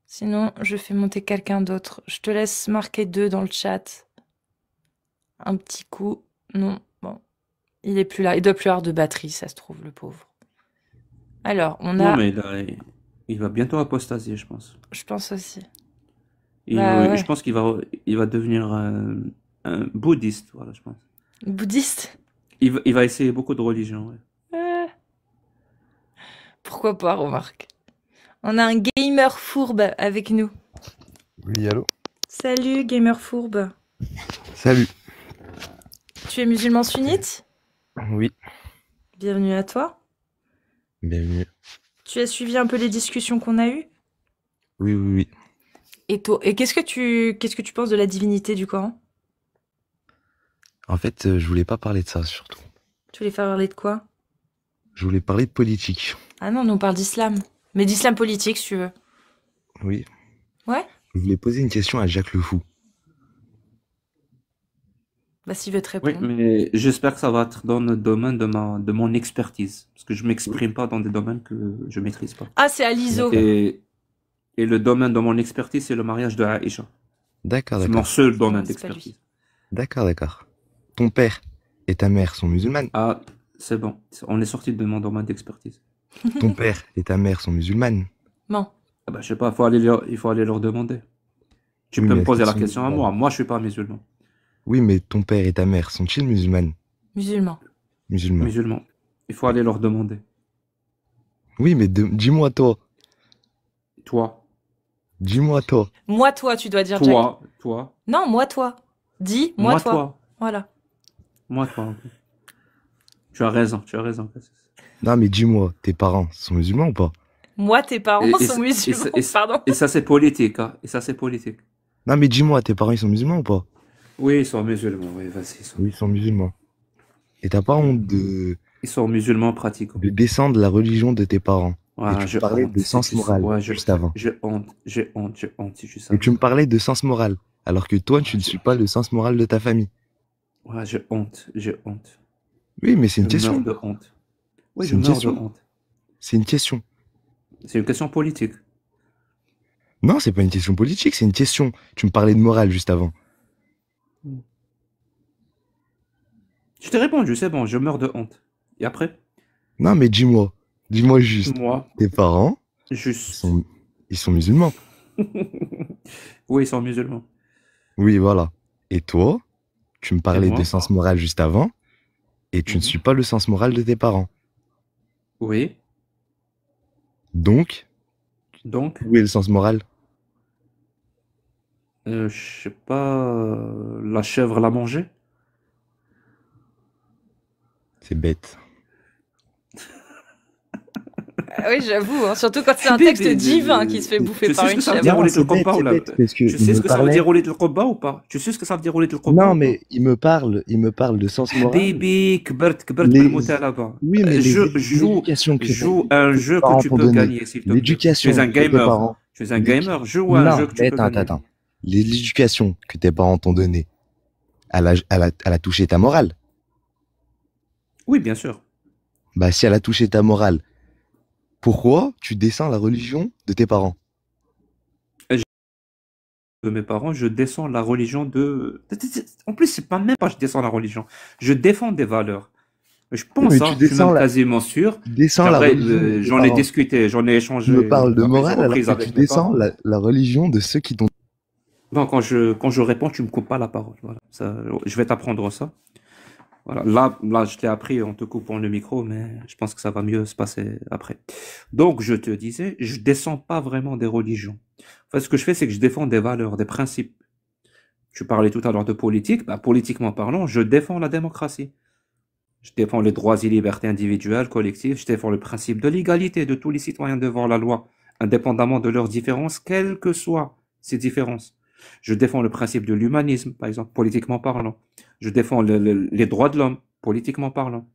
Sinon, je fais monter quelqu'un d'autre. Je te laisse marquer 2 dans le chat. Un petit coup. Non, bon. Il est plus là. Il doit plus avoir de batterie, ça se trouve, le pauvre. Alors, on Non, a... mais là, il va bientôt apostasier, je pense. Je pense aussi. Et Bah je ouais. pense il va devenir un bouddhiste, voilà, je pense. Bouddhiste? Il va essayer beaucoup de religions, ouais. Euh, pourquoi pas, remarque. On a un gamer fourbe avec nous. Oui, allô? Salut, gamer fourbe. Salut. Tu es musulman sunnite? Oui, Bienvenue à toi. bienvenue. Tu as suivi un peu les discussions qu'on a eues? Oui, oui, oui. Et qu'est-ce que tu penses de la divinité du Coran? En fait, je voulais pas parler de ça, surtout. Tu voulais faire parler de quoi? Je voulais parler de politique. Ah non, nous on parle d'islam. Mais d'islam politique, si tu veux. Oui. Ouais? Je voulais poser une question à Jacques Le Fou. Bah s'il veut te Oui, répondre. mais j'espère que ça va être dans le domaine de mon expertise. Parce que je m'exprime pas dans des domaines que je maîtrise pas. Ah, c'est à l'ISO. Et le domaine de mon expertise, c'est le mariage de Aïcha. D'accord, C'est mon d'accord. seul domaine Non, c'est pas lui. d'expertise. D'accord, d'accord. Ton père et ta mère sont musulmanes. Ah, c'est bon. On est sorti de mon domaine d'expertise. Ton père et ta mère sont musulmanes. Non. Ah bah, je sais pas, il faut aller leur demander. Tu Oui, peux mais me poser est-ce la qu'ils sont question à musulmanes? moi. Moi, je suis pas musulman. Oui, mais ton père et ta mère sont-ils musulmanes? Musulman. Musulmans. Musulman. Il faut aller leur demander. Oui, mais dis-moi toi. Toi, Dis-moi toi. Moi, toi, tu dois dire Jack. toi, Non, moi, toi. Dis, moi, moi, toi. toi, Voilà. moi, toi. Ok. Tu as raison, tu as raison. Non, mais dis-moi, tes parents sont musulmans ou pas? Moi, tes parents Et sont ça- musulmans. et ça- Pardon. Et ça, c'est politique, hein. Et ça, c'est politique. Non, mais dis-moi, tes parents ils sont musulmans ou pas? Oui, ils sont musulmans, oui, vas-y. Oui, ils sont musulmans. Et t'as pas honte Ils sont musulmans pratiquants. de descendre la religion de tes parents? Ouais, Et tu j'ai me parlais honte. de sens moral Ouais, juste avant. j'ai honte, si tu Et savais. tu me parlais de sens moral, alors que toi, tu ne suis pas le sens moral de ta famille. Ouais, j'ai honte. Oui, mais c'est une Je meurs question. de honte. Oui, C'est je une meurs de question. honte. C'est une question. C'est une question politique. Non, c'est pas une question politique, c'est une question. Tu me parlais de morale juste avant. Je t'ai répondu, c'est bon, je meurs de honte. Et après, Non, mais dis-moi. Dis-moi juste. moi, Tes parents, juste. ils sont musulmans. Oui, ils sont musulmans. Oui, voilà. Et toi, tu me parlais moi de sens moral juste avant, et tu ne Mhm. suis pas le sens moral de tes parents. Oui, Donc, donc, où est le sens moral? je sais pas, la chèvre l'a mangé? C'est bête. Ah oui, j'avoue, hein, surtout quand c'est un Bébé, texte divin qui se fait bouffer tu par sais ce une que ça veut chèvre. dire Non, rouler c'est le combat bête, ou là? c'est bête, parce que Tu sais il ce me que ça veut parlait- dire rouler le combat ou pas? Tu sais ce que ça veut dire rouler le combat Non, ou mais il me parle de sens pas? moral. Bébé, كبرت Les- بالموتى là-bas. Oui, mais Joue l'éducation que Joue un jeu parents que tu t'ont peux donné. gagner, s'il te plaît. L'éducation Tu es un que tes gamer. parents. Tu es un L'édu- gamer. Joue à un Non, jeu que tu mais peux gagner. attends. L'éducation que tes parents t'ont donnée, elle a touché ta morale. Oui, bien sûr. Bah, si elle a touché ta morale, pourquoi tu descends la religion de tes parents? De mes parents, je descends la religion de... En plus, c'est pas même pas je descends la religion. Je défends des valeurs. Je pense, mais hein, tu je suis descends même la- quasiment sûr. Tu descends la J'aimerais, religion de tes j'en ai parents. discuté, j'en ai Tu échangé me parles de à plusieurs morale alors reprises que avec tu mes parents. descends la religion de ceux qui t'ont... Bon, quand je réponds, tu me coupes pas la parole. Voilà. Ça, je vais t'apprendre ça. Voilà. Là, je t'ai appris en te coupant le micro, mais je pense que ça va mieux se passer après. Donc, je te disais, je descends pas vraiment des religions. En fait, ce que je fais, c'est que je défends des valeurs, des principes. Tu parlais tout à l'heure de politique. Bah, politiquement parlant, je défends la démocratie. Je défends les droits et libertés individuelles, collectives. Je défends le principe de l'égalité de tous les citoyens devant la loi, indépendamment de leurs différences, quelles que soient ces différences. Je défends le principe de l'humanisme, par exemple, politiquement parlant. Je défends les droits de l'homme, politiquement parlant.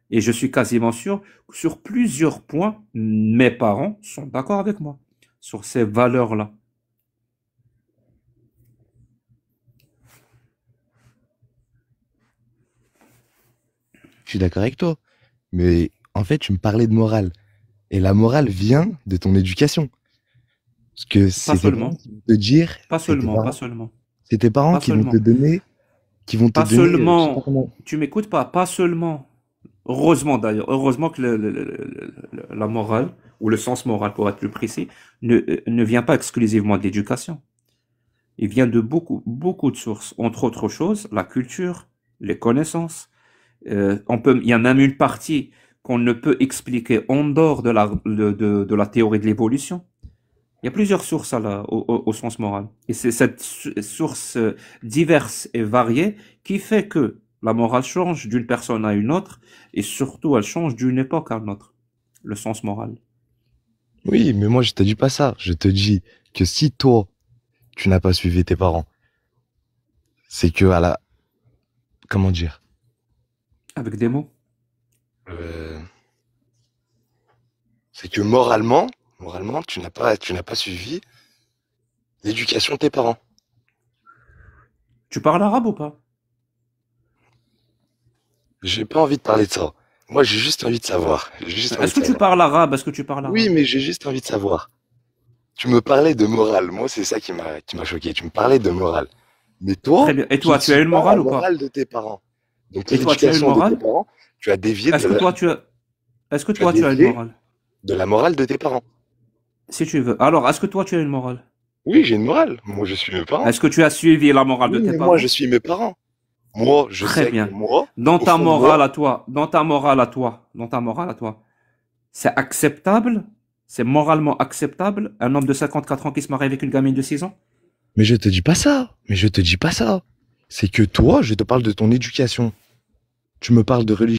Et je suis quasiment sûr que sur plusieurs points, mes parents sont d'accord avec moi sur ces valeurs-là. Je suis d'accord avec toi. Mais en fait, tu me parlais de morale. Et la morale vient de ton éducation. Parce que c'est tes seulement. parents qui vont te dire... Pas c'est tes seulement, parents- pas seulement. C'est tes parents Pas qui vont te seulement. donner qui vont te Pas donner, je sais pas seulement, comment. tu m'écoutes pas seulement. Heureusement d'ailleurs, heureusement que la morale, ou le sens moral pour être plus précis, ne vient pas exclusivement de l'éducation. Il vient de beaucoup de sources, entre autres choses, la culture, les connaissances. Il y a même une partie qu'on ne peut expliquer en dehors de la théorie de l'évolution. Il y a plusieurs sources au sens moral. Et c'est cette source diverse et variée qui fait que la morale change d'une personne à une autre et surtout elle change d'une époque à une autre. Le sens moral. Oui, mais moi, je te dis pas ça. Je te dis que si toi, tu n'as pas suivi tes parents, c'est que comment dire? Avec des mots. Euh, c'est que moralement, tu n'as pas suivi l'éducation de tes parents. Tu parles arabe ou pas? J'ai pas envie de parler de ça. Moi, j'ai juste envie de savoir. J'ai juste envie Est-ce de que tu savoir. parles arabe? Est-ce que tu parles Oui, arabe? mais j'ai juste envie de savoir. Tu me parlais de morale. Moi, c'est ça qui m'a choqué. Tu me parlais de morale. Mais Très toi, bien. Et tu ne toi, tu as suis une pas la morale ou pas? morale de tes parents. Donc, Et toi, tu as une l'éducation de tes morale? parents, tu as dévié Est-ce de que la, toi, est-ce que tu as toi, tu as une dévié morale? de la morale de tes parents. Si tu veux. Alors, est-ce que toi, tu as une morale? Oui, j'ai une morale. Moi, je suis mes parents. Est-ce que tu as suivi la morale de Oui, tes mais moi, je parents? suis mes parents. Moi, je Très sais que bien. moi, Dans au ta fond de morale moi, à toi, c'est acceptable, c'est moralement acceptable un homme de 54 ans qui se marie avec une gamine de 6 ans? mais je te dis pas ça. Mais je te dis pas ça. C'est que toi, je te parle de ton éducation. Tu me parles de religion.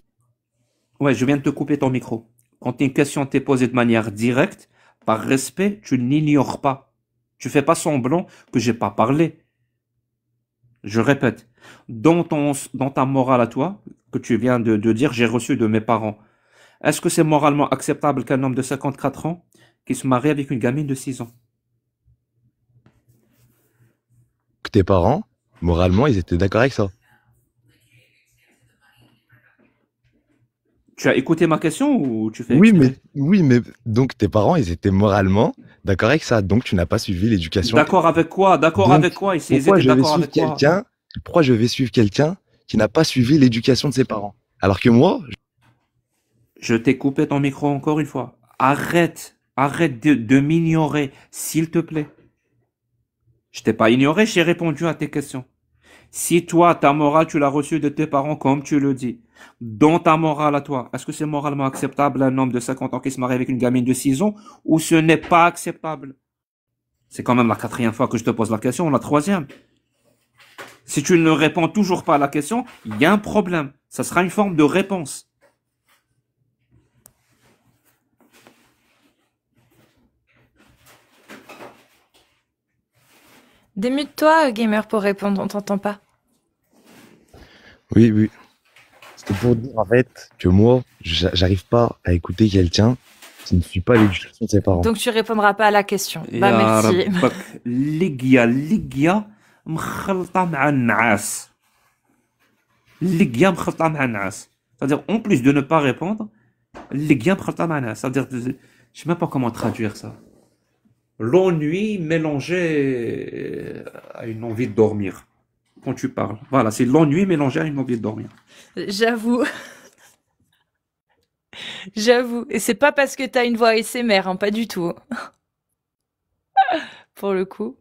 Ouais, je viens de te couper ton micro. Quand une question t'est posée de manière directe, par respect, tu n'ignores pas. Tu fais pas semblant que j'ai pas parlé. Je répète, dans ta morale à toi, que tu viens de dire, j'ai reçu de mes parents. Est-ce que c'est moralement acceptable qu'un homme de 54 ans qui se marie avec une gamine de 6 ans? Que tes parents, moralement, ils étaient d'accord avec ça. Tu as écouté ma question ou tu fais exprès? Oui, mais donc tes parents, ils étaient moralement d'accord avec ça. Donc tu n'as pas suivi l'éducation de tes D'accord parents. avec quoi? D'accord Donc avec quoi? Ici, ils pourquoi étaient je vais d'accord suivre avec quoi? quelqu'un, pourquoi je vais suivre quelqu'un qui n'a pas suivi l'éducation de ses parents? Alors que moi, Je t'ai coupé ton micro encore une fois. Arrête de m'ignorer, s'il te plaît. Je t'ai pas ignoré, j'ai répondu à tes questions. Si toi, ta morale, tu l'as reçue de tes parents comme tu le dis, dans ta morale à toi, est-ce que c'est moralement acceptable un homme de 50 ans qui se marie avec une gamine de 6 ans ou ce n'est pas acceptable? C'est quand même la quatrième fois que je te pose la question, la troisième. Si tu ne réponds toujours pas à la question, il y a un problème. Ça sera une forme de réponse. Démute-toi, gamer, pour répondre, on t'entend pas. oui, c'était pour dire en fait que moi, j'arrive pas à écouter quelqu'un qui ne suit pas l'éducation de ses parents. Donc tu répondras pas à la question. Bah يا merci. ربك اللقيا مخلطة مع النعاس. اللقيا مخلطة مع النعاس. C'est-à-dire, en plus de ne pas répondre, اللقيا مخلطة مع النعاس. C'est-à-dire, je sais même pas comment traduire ça. L'ennui mélangé à une envie de dormir. Quand tu parles. Voilà, c'est l'ennui mélangé à une envie de dormir. J'avoue. J'avoue. Et c'est pas parce que t'as une voix ASMR, hein, pas du tout. Pour le coup.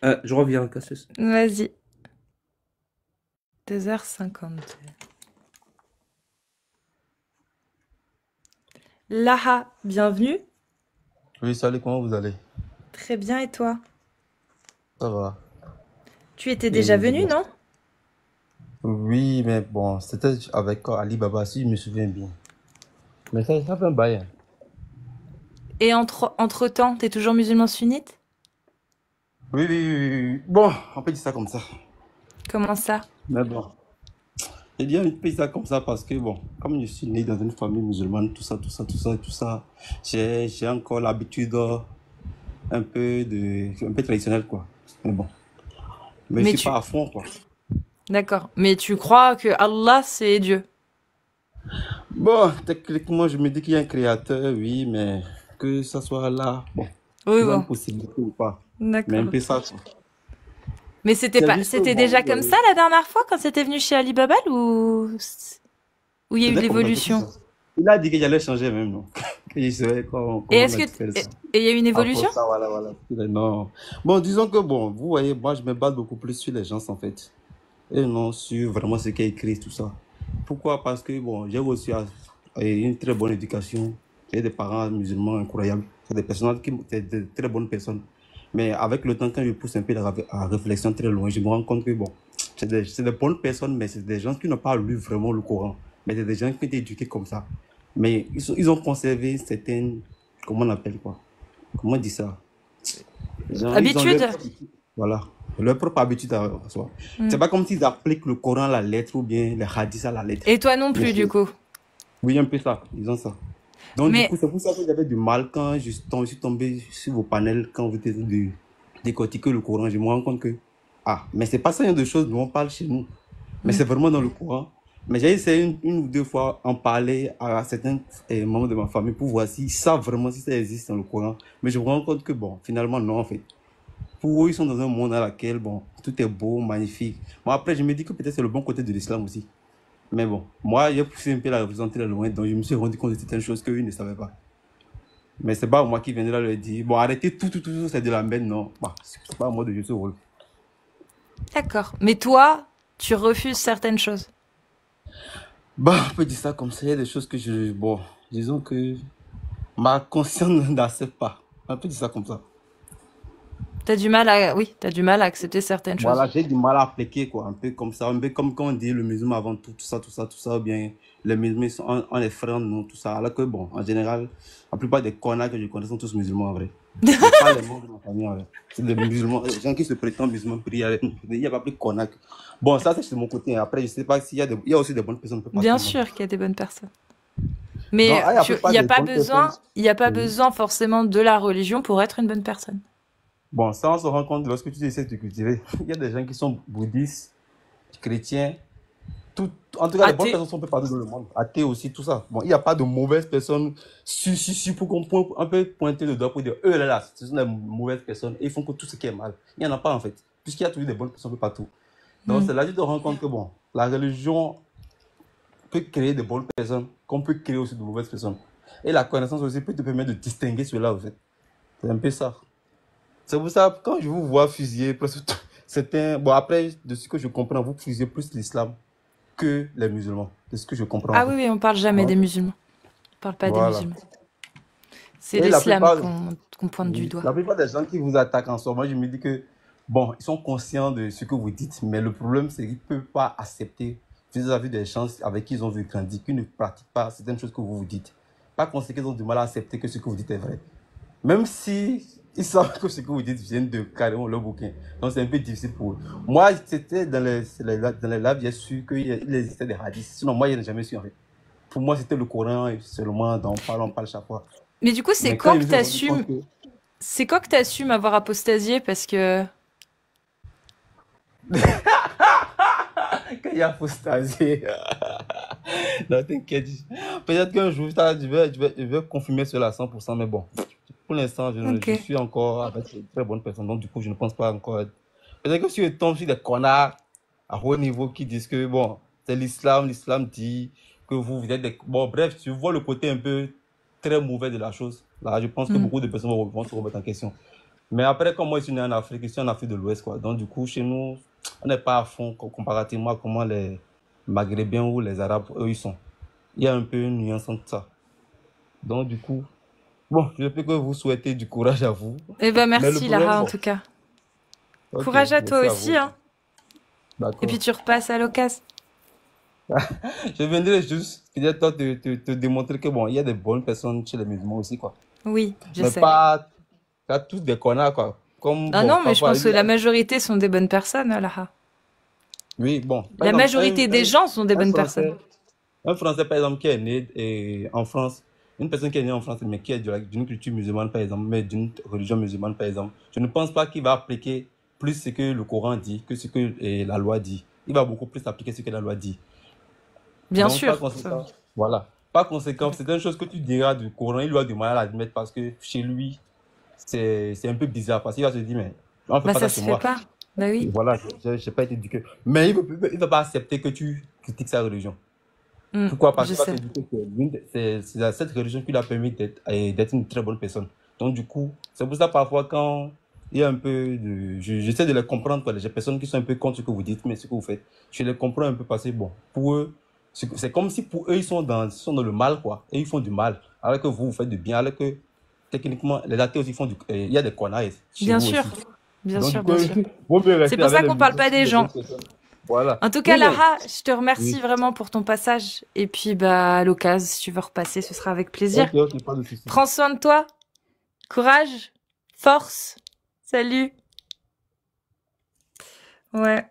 Je reviens, Cassius. Vas-y. 2h52. Laha, bienvenue. Oui, salut, comment vous allez? Très bien, et toi? Ça va. Tu étais déjà venu, non? Oui, mais bon, c'était avec Ali Baba, si je me souviens bien. Mais ça fait un bail, hein. Et entre-temps, t'es toujours musulman sunnite? Oui. Bon, on peut dire ça comme ça. Comment ça? Mais bon, j'ai dit on peut dire ça comme ça parce que, bon, comme je suis né dans une famille musulmane, tout ça, j'ai encore l'habitude un peu traditionnelle, quoi. Mais bon, mais je Mais suis tu... pas à fond, quoi. D'accord. Mais tu crois que Allah, c'est Dieu? Bon, techniquement, je me dis qu'il y a un créateur, oui, mais que ça soit là, bon, Oui, c'est une bon. possibilité ou pas. Mais un D'accord. peu ça, quoi. Mais c'était C'est pas, juste que, c'était bon, déjà comme ça la dernière fois quand c'était venu chez Ali Babal ou il y a eu de c'était comme ça, l'évolution? il a dit qu'il allait changer même, non? Que je savais comment, Et comment est-ce mettre que faire et ça. et il y a eu une Après évolution? ça, voilà, voilà. Non. Bon, disons que, bon, vous voyez, moi, je me base beaucoup plus sur les gens, en fait. Et non sur vraiment ce qui est écrit, tout ça. Pourquoi? Parce que, bon, j'ai reçu une très bonne éducation. J'ai des parents musulmans incroyables. C'est des personnes qui, c'est de très bonnes personnes. Mais avec le temps, quand je pousse un peu la réflexion très loin, je me rends compte que, bon, c'est des bonnes personnes, mais c'est des gens qui n'ont pas lu vraiment le Coran. Mais c'est des gens qui ont été éduqués comme ça. Mais ils ont conservé certaines, comment on appelle quoi? Comment on dit ça? Ils ont Habitude? voilà, leur propre habitude à soi. C'est Hmm. pas comme s'ils appliquent le Coran à la lettre ou bien les hadiths à la lettre. Et toi non Mais plus du coup. oui, un peu ça, ils ont ça. Donc du Mais coup, c'est pour ça que j'avais du mal quand je suis tombé sur vos panels, quand vous étiez de décortiquer le Coran. Je me rends compte que, ah, mais c'est pas ça, il y a de choses dont on parle chez nous. Mais Hmm. c'est vraiment dans le Coran. Mais j'ai essayé une ou deux fois en parler à certains membres de ma famille pour voir s'ils savent vraiment si ça existe dans le Coran. Mais je me rends compte que, bon, finalement, non, en fait. Pour eux, ils sont dans un monde dans lequel, bon, tout est beau, magnifique. Moi, après, je me dis que peut-être c'est le bon côté de l'islam aussi. Mais bon, moi, j'ai poussé un peu la réflexion très loin, donc je me suis rendu compte de certaines choses qu'eux ne savaient pas. Mais c'est pas moi qui viendrai leur dire, bon, arrêtez tout, c'est de la merde, non. Bah, c'est pas à moi de jouer ce rôle. d'accord. Mais toi, tu refuses certaines choses. Bah, on peut dire ça comme ça, il y a des choses que bon, disons que ma conscience n'accepte pas. On peut dire ça comme ça. Oui, t'as du mal à accepter certaines choses. Voilà, j'ai du mal à appliquer, quoi, un peu comme ça, un peu comme quand on dit le musulman avant tout, tout ça, ou bien les musulmans sont on est frères, nous, tout ça. Alors que, bon, en général, la plupart des connards que je connais sont tous musulmans, en vrai. C'est pas les membres de ma famille, en vrai. C'est des musulmans, les gens qui se prétendent musulmans prient avec nous. Il n'y a pas plus de connards. Bon, ça, c'est de mon côté. Après, je sais pas s'il y a il y a aussi des bonnes personnes un peu Bien partout, non? sûr qu'il y a des bonnes personnes. Donc, Mais il y a il pas n'y a des pas bonnes personnes. il y a pas Oui. besoin forcément de la religion pour être une bonne personne. Bon, ça, on se rend compte lorsque tu essaies de cultiver. Il y a des gens qui sont bouddhistes, chrétiens, en tout cas, les bonnes Athée. personnes sont un peu partout dans le monde. Athées aussi, tout ça. Bon, il n'y a pas de mauvaises personnes pour qu'on un peu pointer le doigt pour dire, eux là, ce sont des mauvaises personnes et ils font que tout ce qui est mal. Il n'y en a pas en fait, puisqu'il y a toujours des bonnes personnes un peu partout. Donc, Hmm. c'est là que tu te rends compte que, bon, la religion peut créer de bonnes personnes, comme peut créer aussi de mauvaises personnes. Et la connaissance aussi peut te permettre de distinguer cela, en fait. C'est un peu ça. C'est pour ça, quand je vous vois fusiller, presque certains, bon, après, de ce que je comprends, vous fusillez plus l'islam que les musulmans. C'est ce que je comprends, en Ah oui, fait. oui, on parle jamais Ouais. des musulmans. On parle pas des Voilà. musulmans. C'est Et la l'islam plupart, qu'on pointe du oui, doigt. la plupart des gens qui vous attaquent en soi, moi, je me dis que, bon, ils sont conscients de ce que vous dites, mais le problème, c'est qu'ils ne peuvent pas accepter vis-à-vis des gens avec qui ils ont vu grandir, qui ne pratiquent pas certaines choses que vous vous dites. Par conséquent, ils ont du mal à accepter que ce que vous dites est vrai. Même si ils savent que ce que vous dites vient de carrément leur bouquin. Donc c'est un peu difficile pour eux. Moi, c'était dans les labs, j'ai su qu'il existait des hadiths. Sinon, moi, je n'ai jamais su en fait. Pour moi, c'était le Coran et seulement dont on parle chaque fois. Mais du coup, c'est Mais quand quand je que me suis rendu compte t'assumes, que c'est quand que t'assumes avoir apostasié parce que quand il y a apostasie, non, t'inquiète. Peut-être qu'un jour, je vais confirmer cela à 100%, mais bon, pour l'instant, ok. je suis encore avec de très bonnes personnes, donc du coup, je ne pense pas encore. Peut-être que si je tombe sur des connards à haut niveau qui disent que, bon, c'est l'islam dit que vous êtes des. Bon, bref, tu vois le côté un peu très mauvais de la chose. Là, je pense que Hmm. beaucoup de personnes vont se remettre en question. Mais après, comme moi, je suis né en Afrique, je suis en Afrique de l'Ouest, quoi. Donc, du coup, chez nous, on n'est pas à fond comparativement à comment les Maghrébins ou les Arabes, eux, ils sont. Il y a un peu une nuance entre ça. Donc, du coup, bon, je peux que vous souhaiter du courage à vous. Eh ben Mais le merci problème, Lara en bon, tout cas. ok, Courage à toi merci à vous aussi, hein. aussi. Et puis D'accord. tu repasses à l'occasion. Je viendrai juste, peut-être, toi, te démontrer que, bon, il y a des bonnes personnes chez les musulmans aussi, quoi. Oui, je Mais sais. pas tous des connards, quoi. Comme, Ah bon, non, mais je parfois, pense que la majorité sont des bonnes personnes, Lara. oui, bon, par La exemple, majorité des gens sont des un bonnes Français, personnes. un Français, par exemple, qui est né en France, une personne qui est née en France, mais qui est d'une culture musulmane, par exemple, mais d'une religion musulmane, par exemple, je ne pense pas qu'il va appliquer plus ce que le Coran dit que ce que la loi dit. Il va beaucoup plus appliquer ce que la loi dit. Bien Donc, par sûr. conséquent, voilà. Par conséquent, c'est une chose que tu diras du Coran, il doit du mal à l'admettre parce que chez lui, c'est un peu bizarre. Parce qu'il va se dire, mais on ne fait Bah pas ça ça se chez fait moi. pas. Bah oui. Voilà, j'ai pas été éduqué. Mais il va pas accepter que tu critiques sa religion. Pourquoi? Parce Je qu'il va te sais. dire que c'est cette religion qui lui a permis d'être une très bonne personne. Donc, du coup, c'est pour ça parfois quand il y a un peu de... J'essaie de les comprendre, quoi. Les personnes qui sont un peu contre ce que vous dites, mais ce que vous faites, je les comprends un peu parce que, bon, pour eux, c'est comme si pour eux, ils sont dans le mal, quoi. Et ils font du mal. Alors que vous faites du bien. Alors que, techniquement, les athées aussi font du... Il y a des connards chez Bien vous sûr. aussi. Bien Donc, sûr, du coup, bien sûr. vaut mieux C'est rester pour ça avec qu'on parle pas des les gens. bonnes personnes. Voilà. En tout cas, Oui, mais... Lara, je te remercie Oui. vraiment pour ton passage. Et puis, bah, à l'occasion, si tu veux repasser, ce sera avec plaisir. Ok, pas de souci. Prends soin de toi. Courage. Force. Salut. Ouais.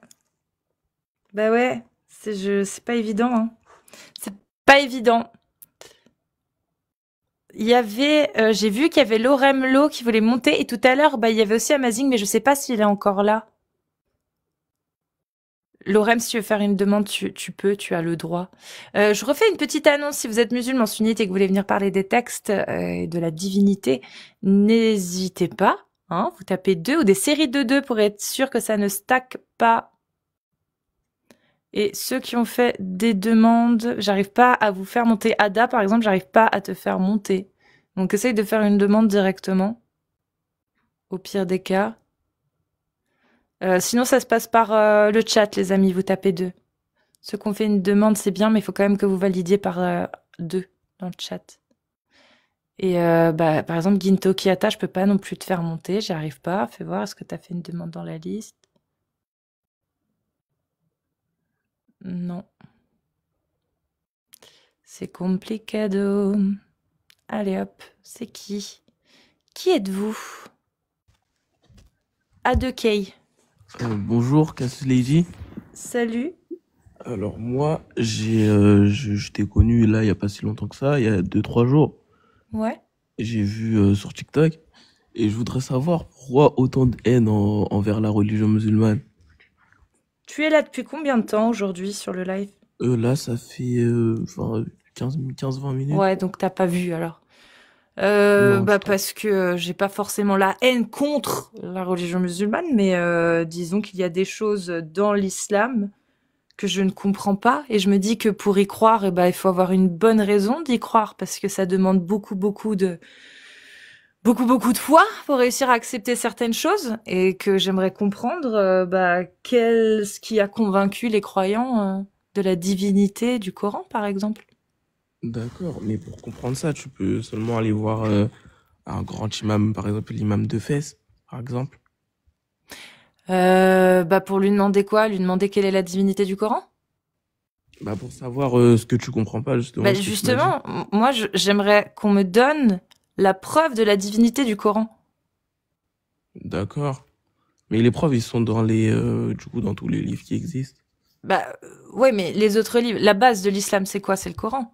Bah ouais. C'est pas évident, hein. C'est pas évident. Il y avait, j'ai vu qu'il y avait Lorem Lo qui voulait monter. Et tout à l'heure, bah, il y avait aussi Amazing, mais je sais pas s'il est encore là. Lorem, si tu veux faire une demande, tu peux, tu as le droit. Je refais une petite annonce. Si vous êtes musulman sunnite et que vous voulez venir parler des textes et de la divinité, n'hésitez pas. Hein, vous tapez 2 ou des séries de 2 pour être sûr que ça ne stack pas. Et ceux qui ont fait des demandes, j'arrive pas à vous faire monter. Ada, par exemple, j'arrive pas à te faire monter. Donc, essaye de faire une demande directement. Au pire des cas. Sinon, ça se passe par le chat, les amis. Vous tapez 2. Ceux qui ont fait une demande, c'est bien, mais il faut quand même que vous validiez par 2 dans le chat. Et bah, par exemple, Ginto Kiyata, je peux pas non plus te faire monter. J'y arrive pas. Fais voir, est-ce que tu as fait une demande dans la liste? Non. C'est complicado. Allez hop, c'est qui? Qui êtes-vous? A2K. Bonjour, Cassius Lady. Salut. Alors moi, je t'ai connu là il y a pas si longtemps que ça, il y a 2-3 jours. Ouais. J'ai vu sur TikTok et je voudrais savoir pourquoi autant de haine envers la religion musulmane. Tu es là depuis combien de temps aujourd'hui sur le live? Là, ça fait 15-20 minutes. Ouais, donc t'as pas vu alors. Non, Bah je parce que j'ai pas forcément la haine contre la religion musulmane, mais disons qu'il y a des choses dans l'islam que je ne comprends pas et je me dis que pour y croire, il faut avoir une bonne raison d'y croire parce que ça demande beaucoup de foi pour réussir à accepter certaines choses et que j'aimerais comprendre ce qui a convaincu les croyants de la divinité du Coran par exemple. D'accord, mais pour comprendre ça, tu peux seulement aller voir un grand imam, par exemple l'imam de Fès, par exemple. Pour lui demander quoi? Lui demander quelle est la divinité du Coran? Bah pour savoir ce que tu comprends pas justement. Bah ce que tu m'as dit. justement, moi j'aimerais qu'on me donne la preuve de la divinité du Coran. D'accord. Mais les preuves, ils sont dans dans tous les livres qui existent. Ouais, mais les autres livres, la base de l'islam, c'est quoi? C'est le Coran.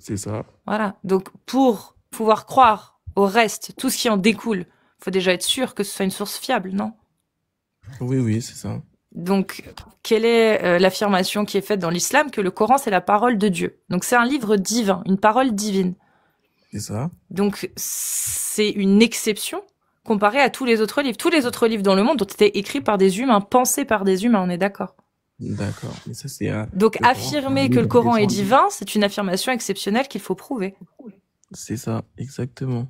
C'est ça. Voilà. Donc, pour pouvoir croire au reste, tout ce qui en découle, faut déjà être sûr que ce soit une source fiable, non? Oui, c'est ça. Donc, quelle est l'affirmation qui est faite dans l'islam que le Coran, c'est la parole de Dieu? Donc, c'est un livre divin, une parole divine. C'est ça. Donc, c'est une exception comparée à tous les autres livres. Tous les autres livres dans le monde ont été écrits par des humains, pensés par des humains, on est d'accord? D'accord. Mais ça, c'est Donc, le Coran, affirmer c'est un que le livre Coran est descendu. divin, c'est une affirmation exceptionnelle qu'il faut prouver. C'est ça, exactement.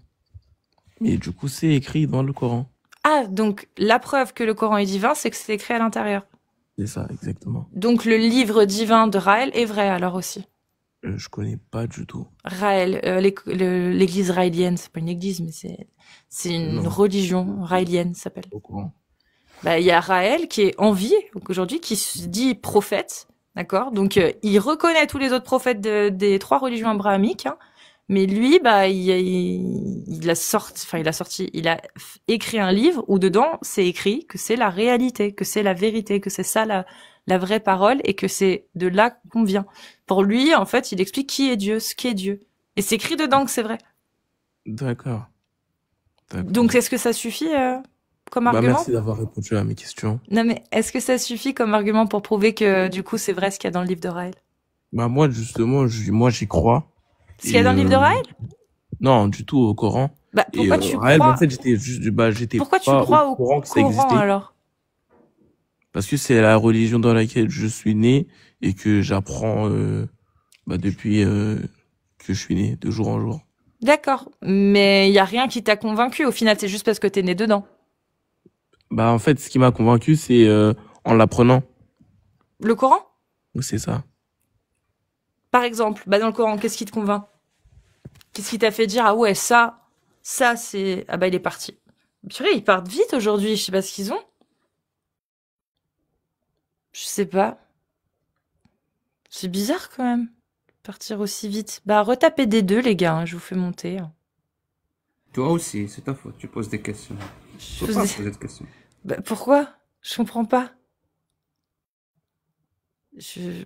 Mais du coup, c'est écrit dans le Coran. Ah, donc la preuve que le Coran est divin, c'est que c'est écrit à l'intérieur. C'est ça, exactement. Donc le livre divin de Raël est vrai alors aussi. Je connais pas du tout. Raël, l'église raélienne, c'est pas une église, mais c'est une Non. religion raélienne, ça s'appelle. Au courant. Il y a Raël qui est en vie aujourd'hui, qui se dit prophète, d'accord? Donc il reconnaît tous les autres prophètes des 3 religions abrahamiques, hein, mais lui, il a écrit un livre où dedans c'est écrit que c'est la réalité, que c'est la vérité, que c'est ça la vraie parole et que c'est de là qu'on vient. Pour lui, en fait, il explique qui est Dieu, ce qu'est Dieu, et c'est écrit dedans que c'est vrai. D'accord. Donc est-ce que ça suffit comme argument? Merci d'avoir répondu à mes questions. Non mais est-ce que ça suffit comme argument pour prouver que du coup c'est vrai ce qu'il y a dans le livre de Raël? Moi, justement, j'y crois. Ce qu'il y a dans le livre de Raël? Non, du tout, au Coran. Pourquoi tu Raël, crois? en fait, j'étais Pourquoi tu pas crois au au Coran que ça Coran existait. alors? Parce que c'est la religion dans laquelle je suis né et que j'apprends depuis que je suis né, de jour en jour. D'accord. Mais il y a rien qui t'a convaincu. Au final, c'est juste parce que t'es né dedans. Bah en fait, ce qui m'a convaincu, c'est en l'apprenant. Le Coran? Oui, c'est ça. Par exemple, dans le Coran, qu'est-ce qui te convainc? Qu'est-ce qui t'a fait dire, ah ouais, ça, c'est... Ah bah, il est parti. Purée, ils partent vite aujourd'hui, je sais pas ce qu'ils ont. Je sais pas. C'est bizarre quand même, partir aussi vite. Bah, retapez des deux, les gars, hein, je vous fais monter. Toi aussi, c'est ta faute. Tu poses des questions. Je Faut pas vous ai- poser de questions. Bah, pourquoi? Je comprends pas. Je...